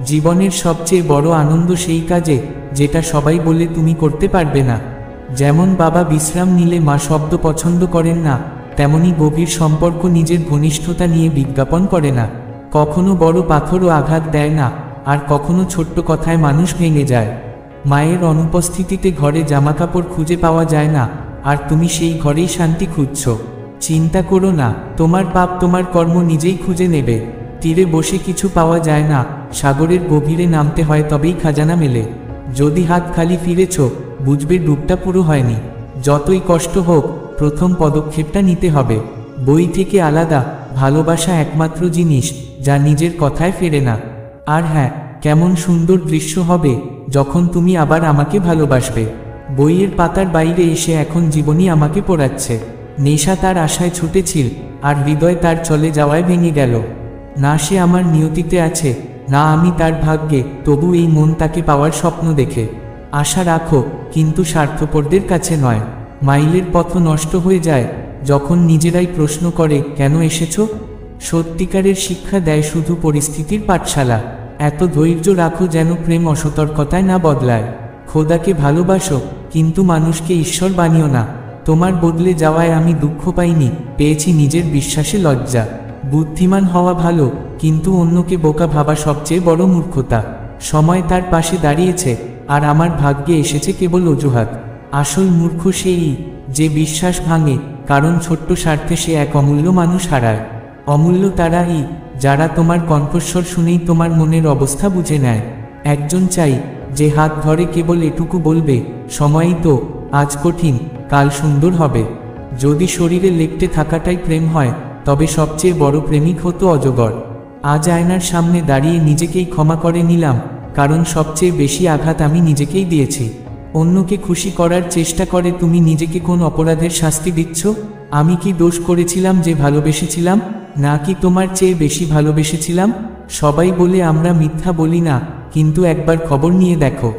[SPEAKER 1] জীবনের সবচেয়ে বড় আনন্দ সেই কাজে যেটা সবাই বলে তুমি করতে পারবে না। যেমন বাবা বিশ্রাম নিলে মা শব্দ পছন্দ করেন না, তেমনি গভীর সম্পর্ক নিজের ঘনিষ্ঠতা নিয়ে বিজ্ঞাপন করে না। কখনো বড় পাথরও আঘাত দেয় না, আর কখনো ছোট্ট কথায় মানুষ ভেঙে যায়। মায়ের অনুপস্থিতিতে ঘরে জামাকাপড় খুঁজে পাওয়া যায় না, আর তুমি সেই ঘরেই শান্তি খুঁজছ। চিন্তা করো না, তোমার পাপ তোমার কর্ম নিজেই খুঁজে নেবে। তীরে বসে কিছু পাওয়া যায় না, সাগরের গভীরে নামতে হয়, তবেই খাজানা মেলে। যদি হাত খালি ফিরেছ, বুঝবে ডুবটা পুরো হয়নি। যতই কষ্ট হোক, প্রথম পদক্ষেপটা নিতে হবে। বই থেকে আলাদা, ভালোবাসা একমাত্র জিনিস যা নিজের কথায় ফেরে না। আর হ্যাঁ, কেমন সুন্দর দৃশ্য হবে যখন তুমি আবার আমাকে ভালোবাসবে। বইয়ের পাতার বাইরে এসে এখন জীবনই আমাকে পড়াচ্ছে। নেশা তার আশায় ছুটেছিল, আর হৃদয় তার চলে যাওয়ায় ভেঙে গেল। না সে আমার নিয়তিতে আছে, না আমি তার ভাগ্যে, তবু এই মন তাকে পাওয়ার স্বপ্ন দেখে। আশা রাখো, কিন্তু স্বার্থপরদের কাছে নয়। মাইলের পথ নষ্ট হয়ে যায় যখন নিজেরাই প্রশ্ন করে, কেন এসেছ? সত্যিকারের শিক্ষা দেয় শুধু পরিস্থিতির পাঠশালা। এত ধৈর্য রাখো যেন প্রেম অসতর্কতায় না বদলায়। খোদাকে ভালোবাসো, কিন্তু মানুষকে ঈশ্বর বানিও না। তোমার বদলে যাওয়ায় আমি দুঃখ পাইনি, পেয়েছি নিজের বিশ্বাসে লজ্জা। বুদ্ধিমান হওয়া ভালো, কিন্তু অন্যকে বোকা ভাবা সবচেয়ে বড় মূর্খতা। সময় তার পাশে দাঁড়িয়েছে, আর আমার ভাগ্যে এসেছে কেবল অজুহাত। আসল মূর্খ সেই যে বিশ্বাস ভাঙে, কারণ ছোট্ট স্বার্থে সে এক অমূল্য মানুষ হারায়। অমূল্য তারাই যারা তোমার কণ্ঠস্বর শুনেই তোমার মনের অবস্থা বুঝে নেয়। একজন চাই যে হাত ধরে কেবল এটুকু বলবে, সময়ই তো, আজ কঠিন, কাল সুন্দর হবে। যদি শরীরে লেপ্টে থাকাটাই প্রেম হয়, তবে সবচেয়ে বড় প্রেমিক হতো অজগর। আজ আয়নার সামনে দাঁড়িয়ে নিজেকেই ক্ষমা করে নিলাম, কারণ সবচেয়ে বেশি আঘাত আমি নিজেকেই দিয়েছি। অন্যকে খুশি করার চেষ্টা করে তুমি নিজেকে কোন অপরাধের শাস্তি দিচ্ছ? আমি কি দোষ করেছিলাম যে ভালোবেসেছিলাম, নাকি তোমার চেয়ে বেশি ভালোবেসেছিলাম? সবাই বলে আমরা মিথ্যা বলি না, কিন্তু একবার খবর নিয়ে দেখো।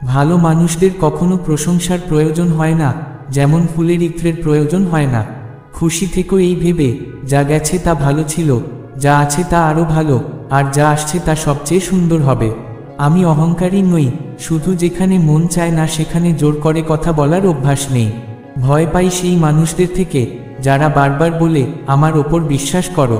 [SPEAKER 1] ভালো মানুষদের কখনো প্রশংসার প্রয়োজন হয় না, যেমন ফুলের ইত্রের প্রয়োজন হয় না। খুশি থেকো এই ভেবে, যা গেছে তা ভালো ছিল, যা আছে তা আরও ভালো, আর যা আসছে তা সবচেয়ে সুন্দর হবে। আমি অহংকারী নই, শুধু যেখানে মন চায় না সেখানে জোর করে কথা বলার অভ্যাস নেই। ভয় পাই সেই মানুষদের থেকে যারা বারবার বলে, আমার ওপর বিশ্বাস করো।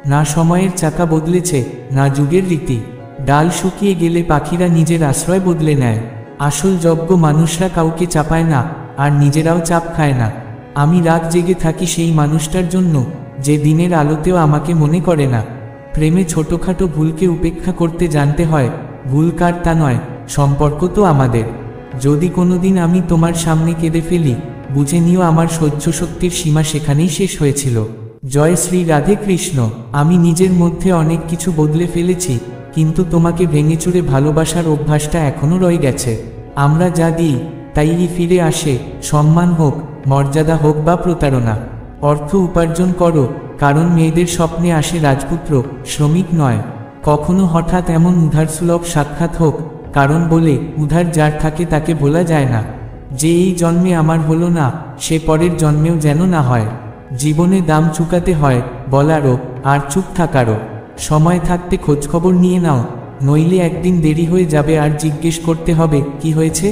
[SPEAKER 1] না সময়ের চাকা বদলেছে, না যুগের রীতি। ডাল শুকিয়ে গেলে পাখিরা নিজের আশ্রয় বদলে নেয়। আসল যোগ্য মানুষরা কাউকে চাপায় না, আর নিজেরাও চাপ খায় না। আমি রাত জেগে থাকি সেই মানুষটার জন্য যে দিনের আলোতেও আমাকে মনে করে না। প্রেমে ছোটখাটো ভুলকে উপেক্ষা করতে জানতে হয়। ভুল কার তা নয়, সম্পর্ক তো আমাদের। যদি কোনোদিন আমি তোমার সামনে কেঁদে ফেলি, বুঝে নিও আমার সহ্য শক্তির সীমা সেখানেই শেষ হয়েছিল। জয় শ্রী রাধে কৃষ্ণ। আমি নিজের মধ্যে অনেক কিছু বদলে ফেলেছি, কিন্তু তোমাকে ভেঙেচুরে ভালোবাসার অভ্যাসটা এখনও রয়ে গেছে। আমরা যা দিই তাই ফিরে আসে, সম্মান হোক, মর্যাদা হোক বা প্রতারণা। অর্থ উপার্জন করো, কারণ মেয়েদের স্বপ্নে আসে রাজপুত্র, শ্রমিক নয়। কখনো হঠাৎ এমন উধারসুলভ সাক্ষাৎ হোক, কারণ বলে উধার যার থাকে তাকে ভোলা যায় না। যে এই জন্মে আমার হলো না, সে পরের জন্মেও যেন না হয়। জীবনে দাম চুকাতে হয় বলারও, আর চুপ থাকারও। সময় থাকতে খোঁজখবর নিয়ে নাও, নইলে একদিন দেরি হয়ে যাবে আর জিজ্ঞেস করতে হবে কি হয়েছে।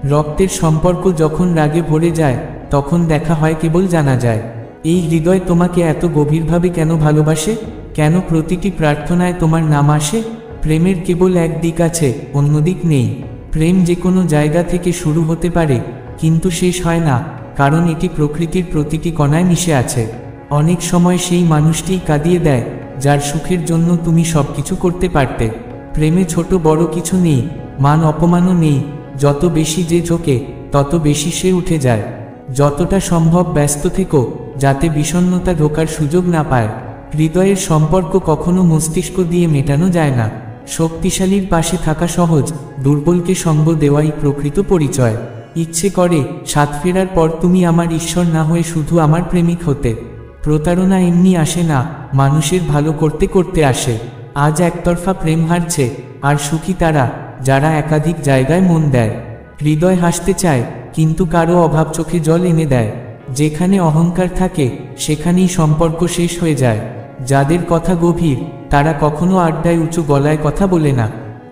[SPEAKER 1] রক্তের সম্পর্ক যখন রাগে ভরে যায়, তখন দেখা হয় কেবল জানা যায়। এই হৃদয় তোমাকে এত গভীরভাবে কেন ভালোবাসে? কেন প্রতিটি প্রার্থনায় তোমার নাম আসে? প্রেমের কেবল এক দিক আছে, অন্য দিক নেই। প্রেম যে কোনো জায়গা থেকে শুরু হতে পারে, কিন্তু শেষ হয় না, কারণ এটি প্রকৃতির প্রতিটি কণায় মিশে আছে। অনেক সময় সেই মানুষটিই কাঁদিয়ে দেয় যার সুখের জন্য তুমি সবকিছু করতে পারতে। প্রেমে ছোট বড় কিছু নেই, মান অপমানও নেই। যত বেশি যে ঝোঁকে, তত বেশি সে উঠে যায়। যতটা সম্ভব ব্যস্ত থেকো, যাতে বিষণ্ণতা ঢোকার সুযোগ না পায়। হৃদয়ের সম্পর্ক কখনো মস্তিষ্ক দিয়ে মেটানো যায় না। শক্তিশালীর পাশে থাকা সহজ, দুর্বলকে সঙ্গ দেওয়াই প্রকৃত পরিচয়। ইচ্ছে করে সাত ফেরার পর তুমি আমার ঈশ্বর না হয়ে শুধু আমার প্রেমিক হতে। প্রতারণা এমনি আসে না, মানুষের ভালো করতে করতে আসে। আজ একতরফা প্রেম হারছে, আর সুখী তারা যারা একাধিক জায়গায় মন দেয়। হৃদয় হাসতে চায়, কিন্তু কারো অভাব চোখে জল এনে দেয়। যেখানে অহংকার থাকে, সেখানেই সম্পর্ক শেষ হয়ে যায়। যাদের কথা গভীর, তারা কখনো আড্ডায় উঁচু গলায় কথা বলে না।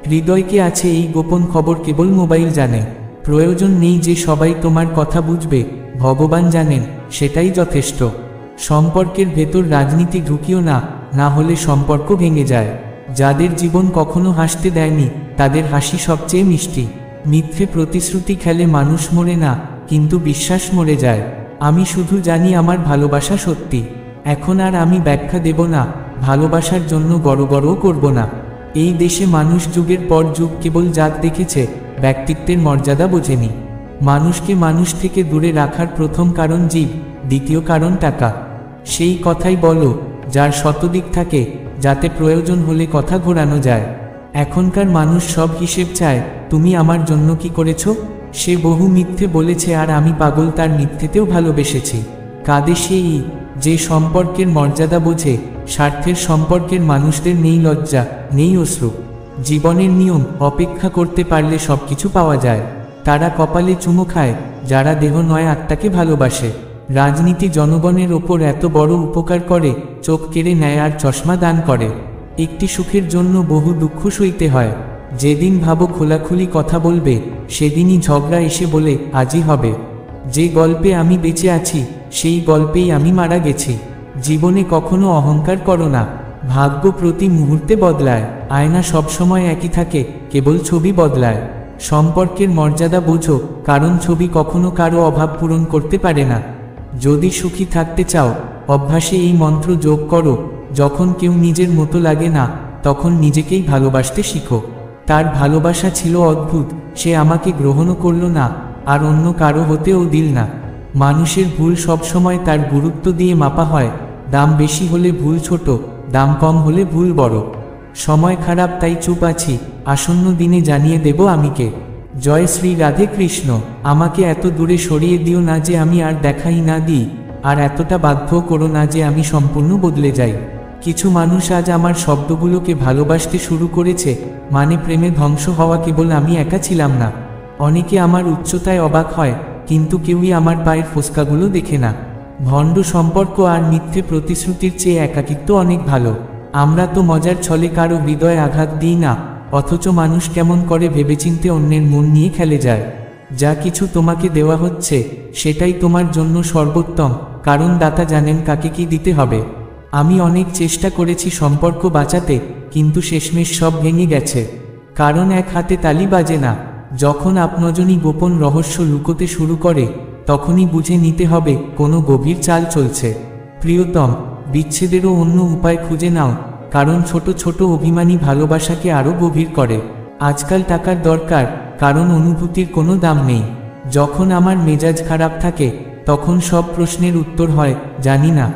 [SPEAKER 1] হৃদয়কে আছে এই গোপন খবর কেবল মোবাইল জানে। প্রয়োজন নেই যে সবাই তোমার কথা বুঝবে, ভগবান জানেন, সেটাই যথেষ্ট। সম্পর্কের ভেতর রাজনীতি ঢুকিও না, না হলে সম্পর্ক ভেঙে যায়। যাদের জীবন কখনো হাসতে দেয়নি, তাদের হাসি সবচেয়ে মিষ্টি। মিথ্যে প্রতিশ্রুতি খেলে মানুষ মরে না, কিন্তু বিশ্বাস মরে যায়। আমি শুধু জানি আমার ভালোবাসা সত্যি। এখন আর আমি ব্যাখ্যা দেব না, ভালোবাসার জন্য গড় করব না। এই দেশে মানুষ যুগের পর যুগ কেবল জাত দেখেছে, ব্যক্তিত্বের মর্যাদা বোঝেনি। মানুষকে মানুষ থেকে দূরে রাখার প্রথম কারণ জীব, দ্বিতীয় কারণ টাকা। সেই কথাই বলো, যার শতদিক থাকে, যাতে প্রয়োজন হলে কথা ঘোরানো যায়। এখনকার মানুষ সব হিসেব চায়, তুমি আমার জন্য কি করেছ। সে বহু মিথ্যে বলেছে, আর আমি পাগল তার মিথ্যেতেও ভালোবেসেছি। কাঁদে সেই যে সম্পর্কের মর্যাদা বোঝে। স্বার্থের সম্পর্কের মানুষদের নেই লজ্জা, নেই অশ্রু। জীবনের নিয়ম, অপেক্ষা করতে পারলে সবকিছু পাওয়া যায়। তারা কপালে চুমো খায়, যারা দেহ নয় আত্মাকে ভালোবাসে। রাজনীতি জনগণের ওপর এত বড় উপকার করে, চোখ কেড়ে নেয় আর চশমা দান করে। একটি সুখের জন্য বহু দুঃখ সইতে হয়। যেদিন ভাবো খোলাখুলি কথা বলবে, সেদিনই ঝগড়া এসে বলে আজই হবে। যে গল্পে আমি বেঁচে আছি, সেই গল্পেই আমি মারা গেছি। জীবনে কখনো অহংকার করো না। ভাগ্য প্রতি মুহূর্তে বদলায়, আয়না সবসময় একই থাকে, কেবল ছবি বদলায়। সম্পর্কের মর্যাদা বোঝো, কারণ ছবি কখনো কারো অভাব পূরণ করতে পারে না। যদি সুখী থাকতে চাও, অভ্যাসে এই মন্ত্র যোগ করো, যখন কেউ নিজের মতো লাগে না, তখন নিজেকেই ভালোবাসতে শিখো। তার ভালোবাসা ছিল অদ্ভুত, সে আমাকে গ্রহণও করল না, আর অন্য কারো হতেও দিল না। মানুষের ভুল সবসময় তার গুরুত্ব দিয়ে মাপা হয়। দাম বেশি হলে ভুল ছোট, দাম কম হলে ভুল বড়। সময় খারাপ তাই চুপ আছি, আসন্ন দিনে জানিয়ে দেব আমি কে। জয় শ্রী রাধে কৃষ্ণ। আমাকে এত দূরে সরিয়ে দিও না যে আমি আর দেখাই না দিই, আর এতটা বাধ্য করো না যে আমি সম্পূর্ণ বদলে যাই। কিছু মানুষ আজ আমার শব্দগুলোকে ভালোবাসতে শুরু করেছে, মানে প্রেমে ধ্বংস হওয়া কেবল আমি একা ছিলাম না। অনেকে আমার উচ্চতায় অবাক হয়, কিন্তু কেউই আমার পায়ের ফোসকাগুলো দেখে না। ভণ্ড সম্পর্ক আর মিথ্যে প্রতিশ্রুতির চেয়ে একাকিত্ব অনেক ভালো। আমরা তো মজার ছলে কারো হৃদয়ে আঘাত দিই না, অথচ মানুষ কেমন করে ভেবেচিন্তে অন্যের মন নিয়ে খেলে যায়। যা কিছু তোমাকে দেওয়া হচ্ছে, সেটাই তোমার জন্য সর্বোত্তম, কারণ দাতা জানেন কাকে কি দিতে হবে। আমি অনেক চেষ্টা করেছি সম্পর্ক বাঁচাতে, কিন্তু শেষমেশ সব ভেঙে গেছে। কারণ এক হাতে তালি বাজে না। যখন আপনজনই গোপন রহস্য লুকোতে শুরু করে, তখনই বুঝে নিতে হবে কোনো গভীর চাল চলছে। প্রিয়তম, বিচ্ছেদেরও অন্য উপায় খুঁজে নাও, কারণ ছোট ছোট অভিমানী ভালোবাসাকে আরও গভীর করে। আজকাল টাকার দরকার, কারণ অনুভূতির কোনো দাম নেই। যখন আমার মেজাজ খারাপ থাকে, তখন সব প্রশ্নের উত্তর হয় জানি না।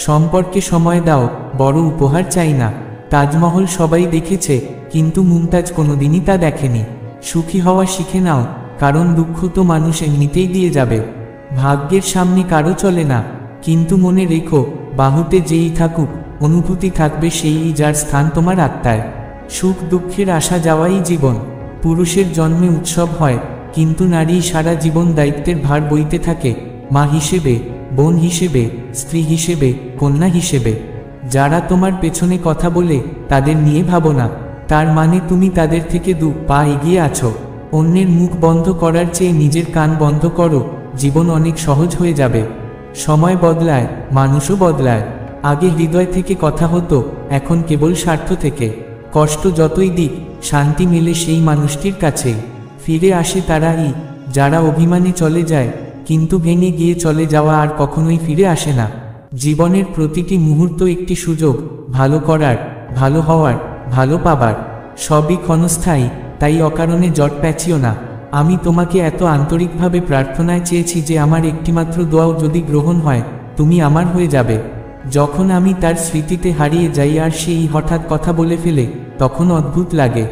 [SPEAKER 1] সম্পর্কে সময় দাও, বড় উপহার চাই না। তাজমহল সবাই দেখেছে, কিন্তু মুমতাজ কোনোদিনই তা দেখেনি। সুখী হওয়া শিখে নাও, কারণ দুঃখ তো মানুষ এমনিতেই দিয়ে যাবে। ভাগ্যের সামনে কারো চলে না, কিন্তু মনে রেখো, বাহুতে যেই থাকুক, অনুভূতি থাকবে সেই, যার স্থান তোমার আত্মায়। সুখ দুঃখের আসা যাওয়াই জীবন। পুরুষের জন্মে উৎসব হয়, কিন্তু নারী সারা জীবন দায়িত্বের ভার বইতে থাকে। মা হিসেবে, বোন হিসেবে, স্ত্রী হিসেবে, কন্যা হিসেবে। যারা তোমার পেছনে কথা বলে, তাদের নিয়ে ভাবো না, তার মানে তুমি তাদের থেকে 2 পা এগিয়ে আছো। অন্যের মুখ বন্ধ করার চেয়ে নিজের কান বন্ধ করো, জীবন অনেক সহজ হয়ে যাবে। সময় বদলায়, মানুষও বদলায়। আগে হৃদয় থেকে কথা হতো, এখন কেবল স্বার্থ থেকে। কষ্ট যতই দিক, শান্তি মেলে সেই মানুষটির কাছেই। ফিরে আসে তারাই, যারা অভিমানে চলে যায়, কিন্তু ভেঙে গিয়ে চলে যাওয়া আর কখনোই ফিরে আসে না। জীবনের প্রতিটি মুহূর্ত একটি সুযোগ, ভালো করার, ভালো হওয়ার, ভালো পাবার। সবই ক্ষণস্থায়ী, তাই অকারণে জট প্যাচিও না। আমি তোমাকে এত আন্তরিকভাবে প্রার্থনায় চেয়েছি যে আমার একটিমাত্র দোয়াও যদি গ্রহণ হয়, তুমি আমার হয়ে যাবে। যখন আমি তার স্মৃতিতে হারিয়ে যাই আর সেই হঠাৎ কথা বলে ফেলে, তখন অদ্ভুত লাগে।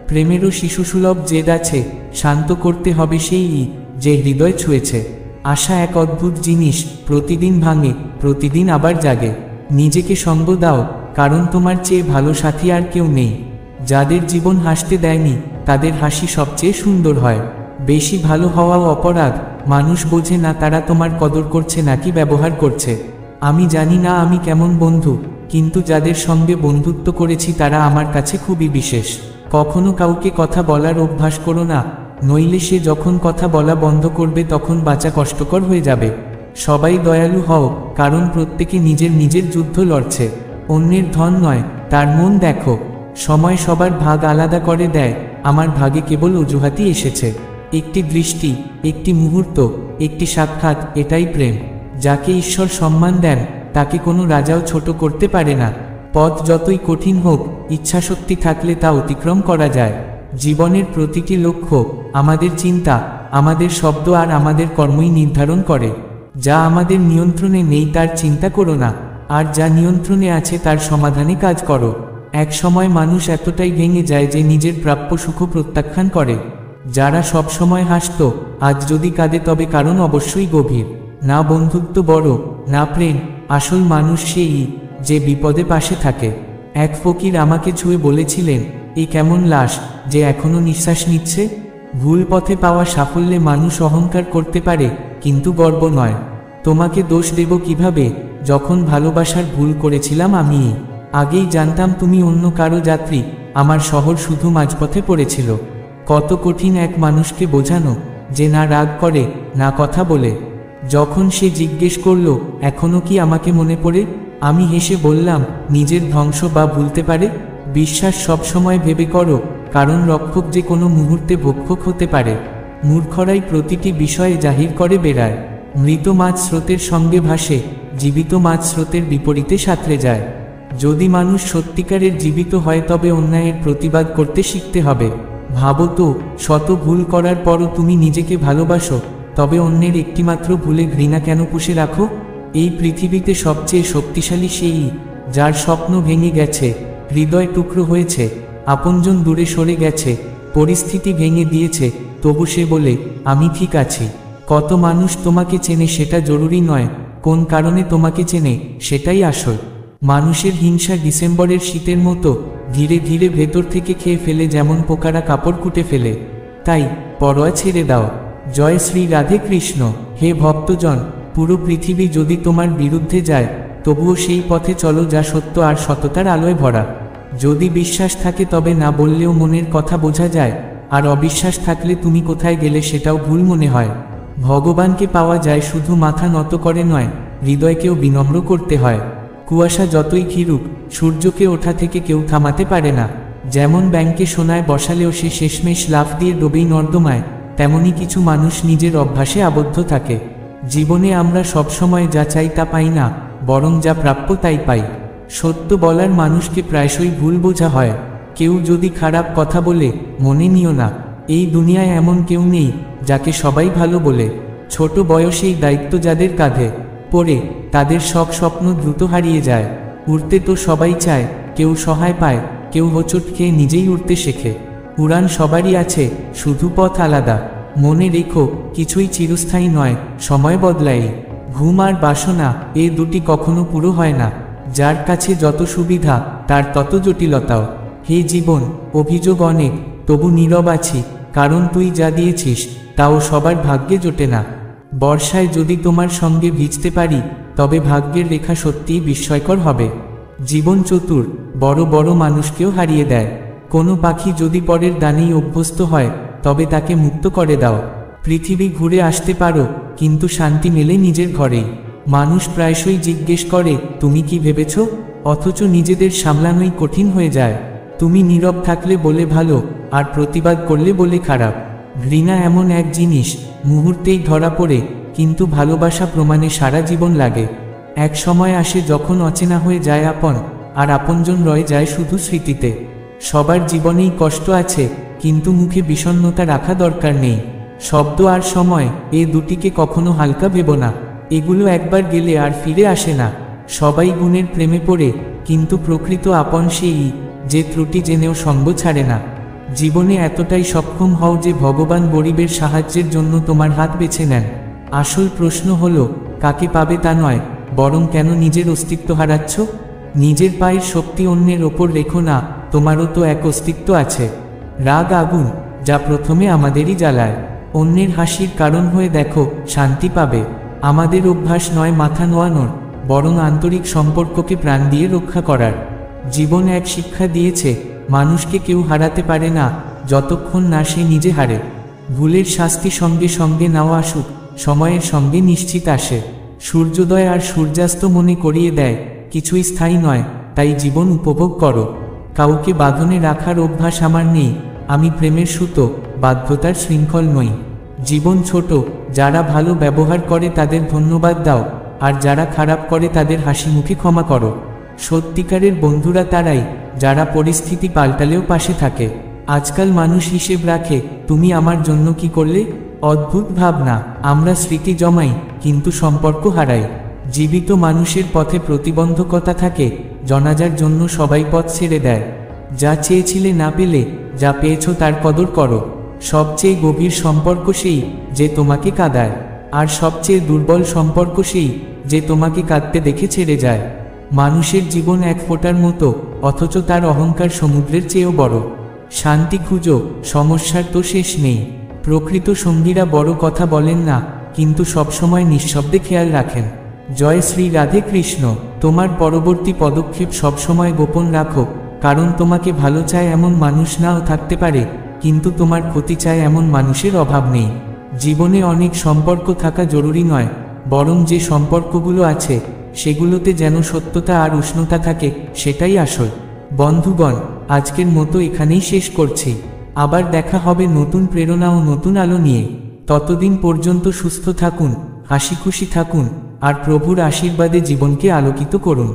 [SPEAKER 1] প্রেমেরও শিশুসুলভ জেদ আছে, শান্ত করতে হবে সেই যে হৃদয় ছুঁয়েছে। আশা এক অদ্ভুত জিনিস, প্রতিদিন ভাঙে, প্রতিদিন আবার জাগে। নিজেকে সঙ্গ দাও, কারণ তোমার চেয়ে ভালো সাথী আর কেউ নেই। যাদের জীবন হাসতে দেয়নি, তাদের হাসি সবচেয়ে সুন্দর হয়। বেশি ভালো হওয়াও অপরাধ, মানুষ বোঝে না তারা তোমার কদর করছে নাকি ব্যবহার করছে। আমি জানি না আমি কেমন বন্ধু, কিন্তু যাদের সঙ্গে বন্ধুত্ব করেছি তারা আমার কাছে খুবই বিশেষ। কখনো কাউকে কথা বলার অভ্যাস করো না, নইলে সে যখন কথা বলা বন্ধ করবে তখন বাঁচা কষ্টকর হয়ে যাবে। সবাই দয়ালু হও, কারণ প্রত্যেকে নিজের নিজের যুদ্ধ লড়ছে। অন্যের ধন নয়, তার মন দেখো। সময় সবার ভাগ আলাদা করে দেয়, আমার ভাগে কেবল অজুহাতই এসেছে। একটি দৃষ্টি, একটি মুহূর্ত, একটি সাক্ষাৎ, এটাই প্রেম। যাকে ঈশ্বর সম্মান দেন, তাকে কোনো রাজাও ছোট করতে পারে না। পথ যতই কঠিন হোক, ইচ্ছাশক্তি থাকলে তা অতিক্রম করা যায়। জীবনের প্রতিটি লক্ষ্য, আমাদের চিন্তা, আমাদের শব্দ আর আমাদের কর্মই নির্ধারণ করে। যা আমাদের নিয়ন্ত্রণে নেই তার চিন্তা করো না, আর যা নিয়ন্ত্রণে আছে তার সমাধানে কাজ করো। এক সময় মানুষ এতটাই ভেঙে যায় যে নিজের প্রাপ্য সুখ প্রত্যাখ্যান করে। যারা সব সময় হাসত, আজ যদি কাঁদে তবে কারণ অবশ্যই গভীর। না বন্ধুত্ব বড়, না প্রেম, আসল মানুষ সেই যে বিপদে পাশে থাকে। এক ফকির আমাকে ছুঁয়ে বলেছিলেন, এ কেমন লাশ যে এখনো নিঃশ্বাস নিচ্ছে। ভুল পথে পাওয়া সাফল্যে মানুষ অহংকার করতে পারে, কিন্তু গর্ব নয়। তোমাকে দোষ দেব কিভাবে, যখন ভালোবাসার ভুল করেছিলাম আমি। আগেই জানতাম তুমি অন্য কারো যাত্রী, আমার শহর শুধু মাঝপথে পড়েছিল। কত কঠিন এক মানুষকে বোঝানো যে না রাগ করে, না কথা বলে। যখন সে জিজ্ঞেস করল, এখনো কি আমাকে মনে পড়ে, আমি হেসে বললাম, নিজের ধ্বংস বা ভুলতে পারে। বিশ্বাস সবসময় ভেবে করো, কারণ রক্ষক যে কোনো মুহূর্তে ভক্ষক হতে পারে। মূর্খরাই প্রতিটি বিষয়ে জাহির করে বেড়ায়। মৃত মাছ স্রোতের সঙ্গে ভাসে, জীবিত মাছ স্রোতের বিপরীতে সাঁতরে যায়। যদি মানুষ সত্যিকারের জীবিত হয় তবে অন্যায়ের প্রতিবাদ করতে শিখতে হবে। ভাবো তো, শত ভুল করার পরও তুমি নিজেকে ভালোবাসো, তবে অন্যের একটিমাত্র ভুলে ঘৃণা কেন পুষে রাখো? এই পৃথিবীতে সবচেয়ে শক্তিশালী সেই যার স্বপ্ন ভেঙে গেছে, হৃদয় টুকরো হয়েছে, আপনজন দূরে সরে গেছে, পরিস্থিতি ভেঙে দিয়েছে, তবু সে বলে, আমি ঠিক আছি। কত মানুষ তোমাকে চেনে সেটা জরুরি নয়, কোন কারণে তোমাকে চেনে সেটাই আসল। মানুষের হিংসা ডিসেম্বরের শীতের মতো, ধীরে ধীরে ভেতর থেকে খেয়ে ফেলে যেমন পোকারা কাপড় কুটে ফেলে। তাই পরোয়া ছেড়ে দাও। জয় শ্রী রাধে কৃষ্ণ। হে ভক্তজন, পুরো পৃথিবী যদি তোমার বিরুদ্ধে যায়, তবুও সেই পথে চলো যা সত্য আর সততার আলোয় ভরা। যদি বিশ্বাস থাকে তবে না বললেও মনের কথা বোঝা যায়, আর অবিশ্বাস থাকলে তুমি কোথায় গেলে সেটাও ভুল মনে হয়। ভগবানকে পাওয়া যায় শুধু মাথা নত করে নয়, হৃদয়কেও বিনম্র করতে হয়। কুয়াশা যতই ঘিরুক, সূর্যকে ওঠা থেকে কেউ থামাতে পারে না। যেমন ব্যাংকে সোনায় বসালেও সে শেষমেশ লাফ দিয়ে ডোবেই নর্দমায়, তেমনি কিছু মানুষ নিজের অভ্যাসে আবদ্ধ থাকে। জীবনে আমরা সবসময় যা চাই তা পাই না, বরং যা প্রাপ্য তাই পাই। সত্য বলার মানুষকে প্রায়শই ভুল বোঝা হয়। কেউ যদি খারাপ কথা বলে, মনে নিও না। এই দুনিয়ায় এমন কেউ নেই যাকে সবাই ভালো বলে। ছোট বয়সেই দায়িত্ব যাদের কাঁধে পড়ে, তাদের শখ স্বপ্ন দ্রুত হারিয়ে যায়। উড়তে তো সবাই চায়, কেউ সহায় পায়, কেউ হোঁচট খেয়ে নিজেই উড়তে শেখে। উড়ান সবারই আছে, শুধু পথ আলাদা। মনে রেখো, কিছুই চিরস্থায়ী নয়, সময় বদলায়। ঘুম আর বাসনা, এ দুটি কখনো পুরো হয় না। যার কাছে যত সুবিধা, তার তত জটিলতাও। হে জীবন, অভিযোগ অনেক, তবু নীরব আছি, কারণ তুই যা দিয়েছিস তাও সবার ভাগ্যে জোটে না। বর্ষায় যদি তোমার সঙ্গে ভিজতে পারি, তবে ভাগ্যের রেখা সত্যিই বিস্ময়কর হবে। জীবন চতুর, বড় বড় মানুষকেও হারিয়ে দেয়। কোনো পাখি যদি পরের দানেই অভ্যস্ত হয়, তবে তাকে মুক্ত করে দাও। পৃথিবী ঘুরে আসতে পারো, কিন্তু শান্তি মেলে নিজের ঘরেই। মানুষ প্রায়শই জিজ্ঞেস করে, তুমি কি ভেবেছ? অথচ নিজেদের সামলানোই কঠিন হয়ে যায়। তুমি নীরব থাকলে বলে ভালো, আর প্রতিবাদ করলে বলে খারাপ। ঘৃণা এমন এক জিনিস, মুহূর্তেই ধরা পড়ে, কিন্তু ভালোবাসা প্রমাণে সারা জীবন লাগে। এক সময় আসে যখন অচেনা হয়ে যায় আপন, আর আপনজন রয়ে যায় শুধু স্মৃতিতে। সবার জীবনেই কষ্ট আছে, কিন্তু মুখে বিষণ্ণতা রাখা দরকার নেই। শব্দ আর সময়, এ দুটিকে কখনো হালকা ভেবো না। এগুলো একবার গেলে আর ফিরে আসে না। সবাই গুণের প্রেমে পড়ে, কিন্তু প্রকৃত আপন সেই যে ত্রুটি জেনেও সঙ্গ ছাড়ে না। জীবনে এতটাই সক্ষম হও যে ভগবান গরিবের সাহায্যের জন্য তোমার হাত বেছে নেন। আসল প্রশ্ন হলো, কাকে পাবে তা নয়, বরং কেন নিজের অস্তিত্ব হারাচ্ছ। নিজের পায়ের শক্তি অন্যের ওপর রেখো না, তোমারও তো এক অস্তিত্ব আছে। রাগ আগুন, যা প্রথমে আমাদেরই জ্বালায়। অন্যের হাসির কারণ হয়ে দেখো, শান্তি পাবে। আমাদের অভ্যাস নয় মাথা নোয়ানোর, বরং আন্তরিক সম্পর্ককে প্রাণ দিয়ে রক্ষা করার। জীবন এক শিক্ষা দিয়েছে, মানুষকে কেউ হারাতে পারে না যতক্ষণ না সে নিজে হারে। ভুলের শাস্তি সঙ্গে সঙ্গে নাও আসুক, সময়ের সঙ্গে নিশ্চিত আসে। সূর্যোদয় আর সূর্যাস্ত মনে করিয়ে দেয় কিছুই স্থায়ী নয়, তাই জীবন উপভোগ করো। কাউকে বাঁধনে রাখার অভ্যাস আমার নেই, আমি প্রেমের সুতো, বাধ্যতার শৃঙ্খল নই। জীবন ছোট, যারা ভালো ব্যবহার করে তাদের ধন্যবাদ দাও, আর যারা খারাপ করে তাদের হাসি মুখে ক্ষমা করো। সত্যিকারের বন্ধুরা তারাই, যারা পরিস্থিতি পাল্টালেও পাশে থাকে। আজকাল মানুষ হিসেব রাখে, তুমি আমার জন্য কি করলে। অদ্ভুত ভাবনা। আমরা স্মৃতি জমাই, কিন্তু সম্পর্ক হারাই। জীবিত মানুষের পথে প্রতিবন্ধকতা থাকে, জানাজার জন্য সবাই পথ ছেড়ে দেয়। যা চেয়েছিলে না পেলে, যা পেয়েছ তার কদর করো। সবচেয়ে গভীর সম্পর্ক সেই যে তোমাকে কাঁদায়, আর সবচেয়ে দুর্বল সম্পর্ক সেই যে তোমাকে কাঁদতে দেখে ছেড়ে যায়। মানুষের জীবন এক ফোঁটার মতো, অথচ তার অহংকার সমুদ্রের চেয়েও বড়। শান্তি খুঁজো, সমস্যার তো শেষ নেই। প্রকৃত সঙ্গীরা বড় কথা বলেন না, কিন্তু সবসময় নিঃশব্দে খেয়াল রাখেন। জয় শ্রী রাধে কৃষ্ণ। তোমার পরবর্তী পদক্ষেপ সবসময় গোপন রাখো, কারণ তোমাকে ভালো চায় এমন মানুষ নাও থাকতে পারে, কিন্তু তোমার ক্ষতি চায় এমন মানুষের অভাব নেই। জীবনে অনেক সম্পর্ক থাকা জরুরি নয়, বরং যে সম্পর্কগুলো আছে সেগুলোতে যেন সত্যতা আর উষ্ণতা থাকে, সেটাই আসল। বন্ধুগণ, আজকের মতো এখানেই শেষ করছি। আবার দেখা হবে নতুন প্রেরণা ও নতুন আলো নিয়ে। ততদিন পর্যন্ত সুস্থ থাকুন, হাসি খুশি থাকুন, আর প্রভুর আশীর্বাদে জীবনকে আলোকিত করুন।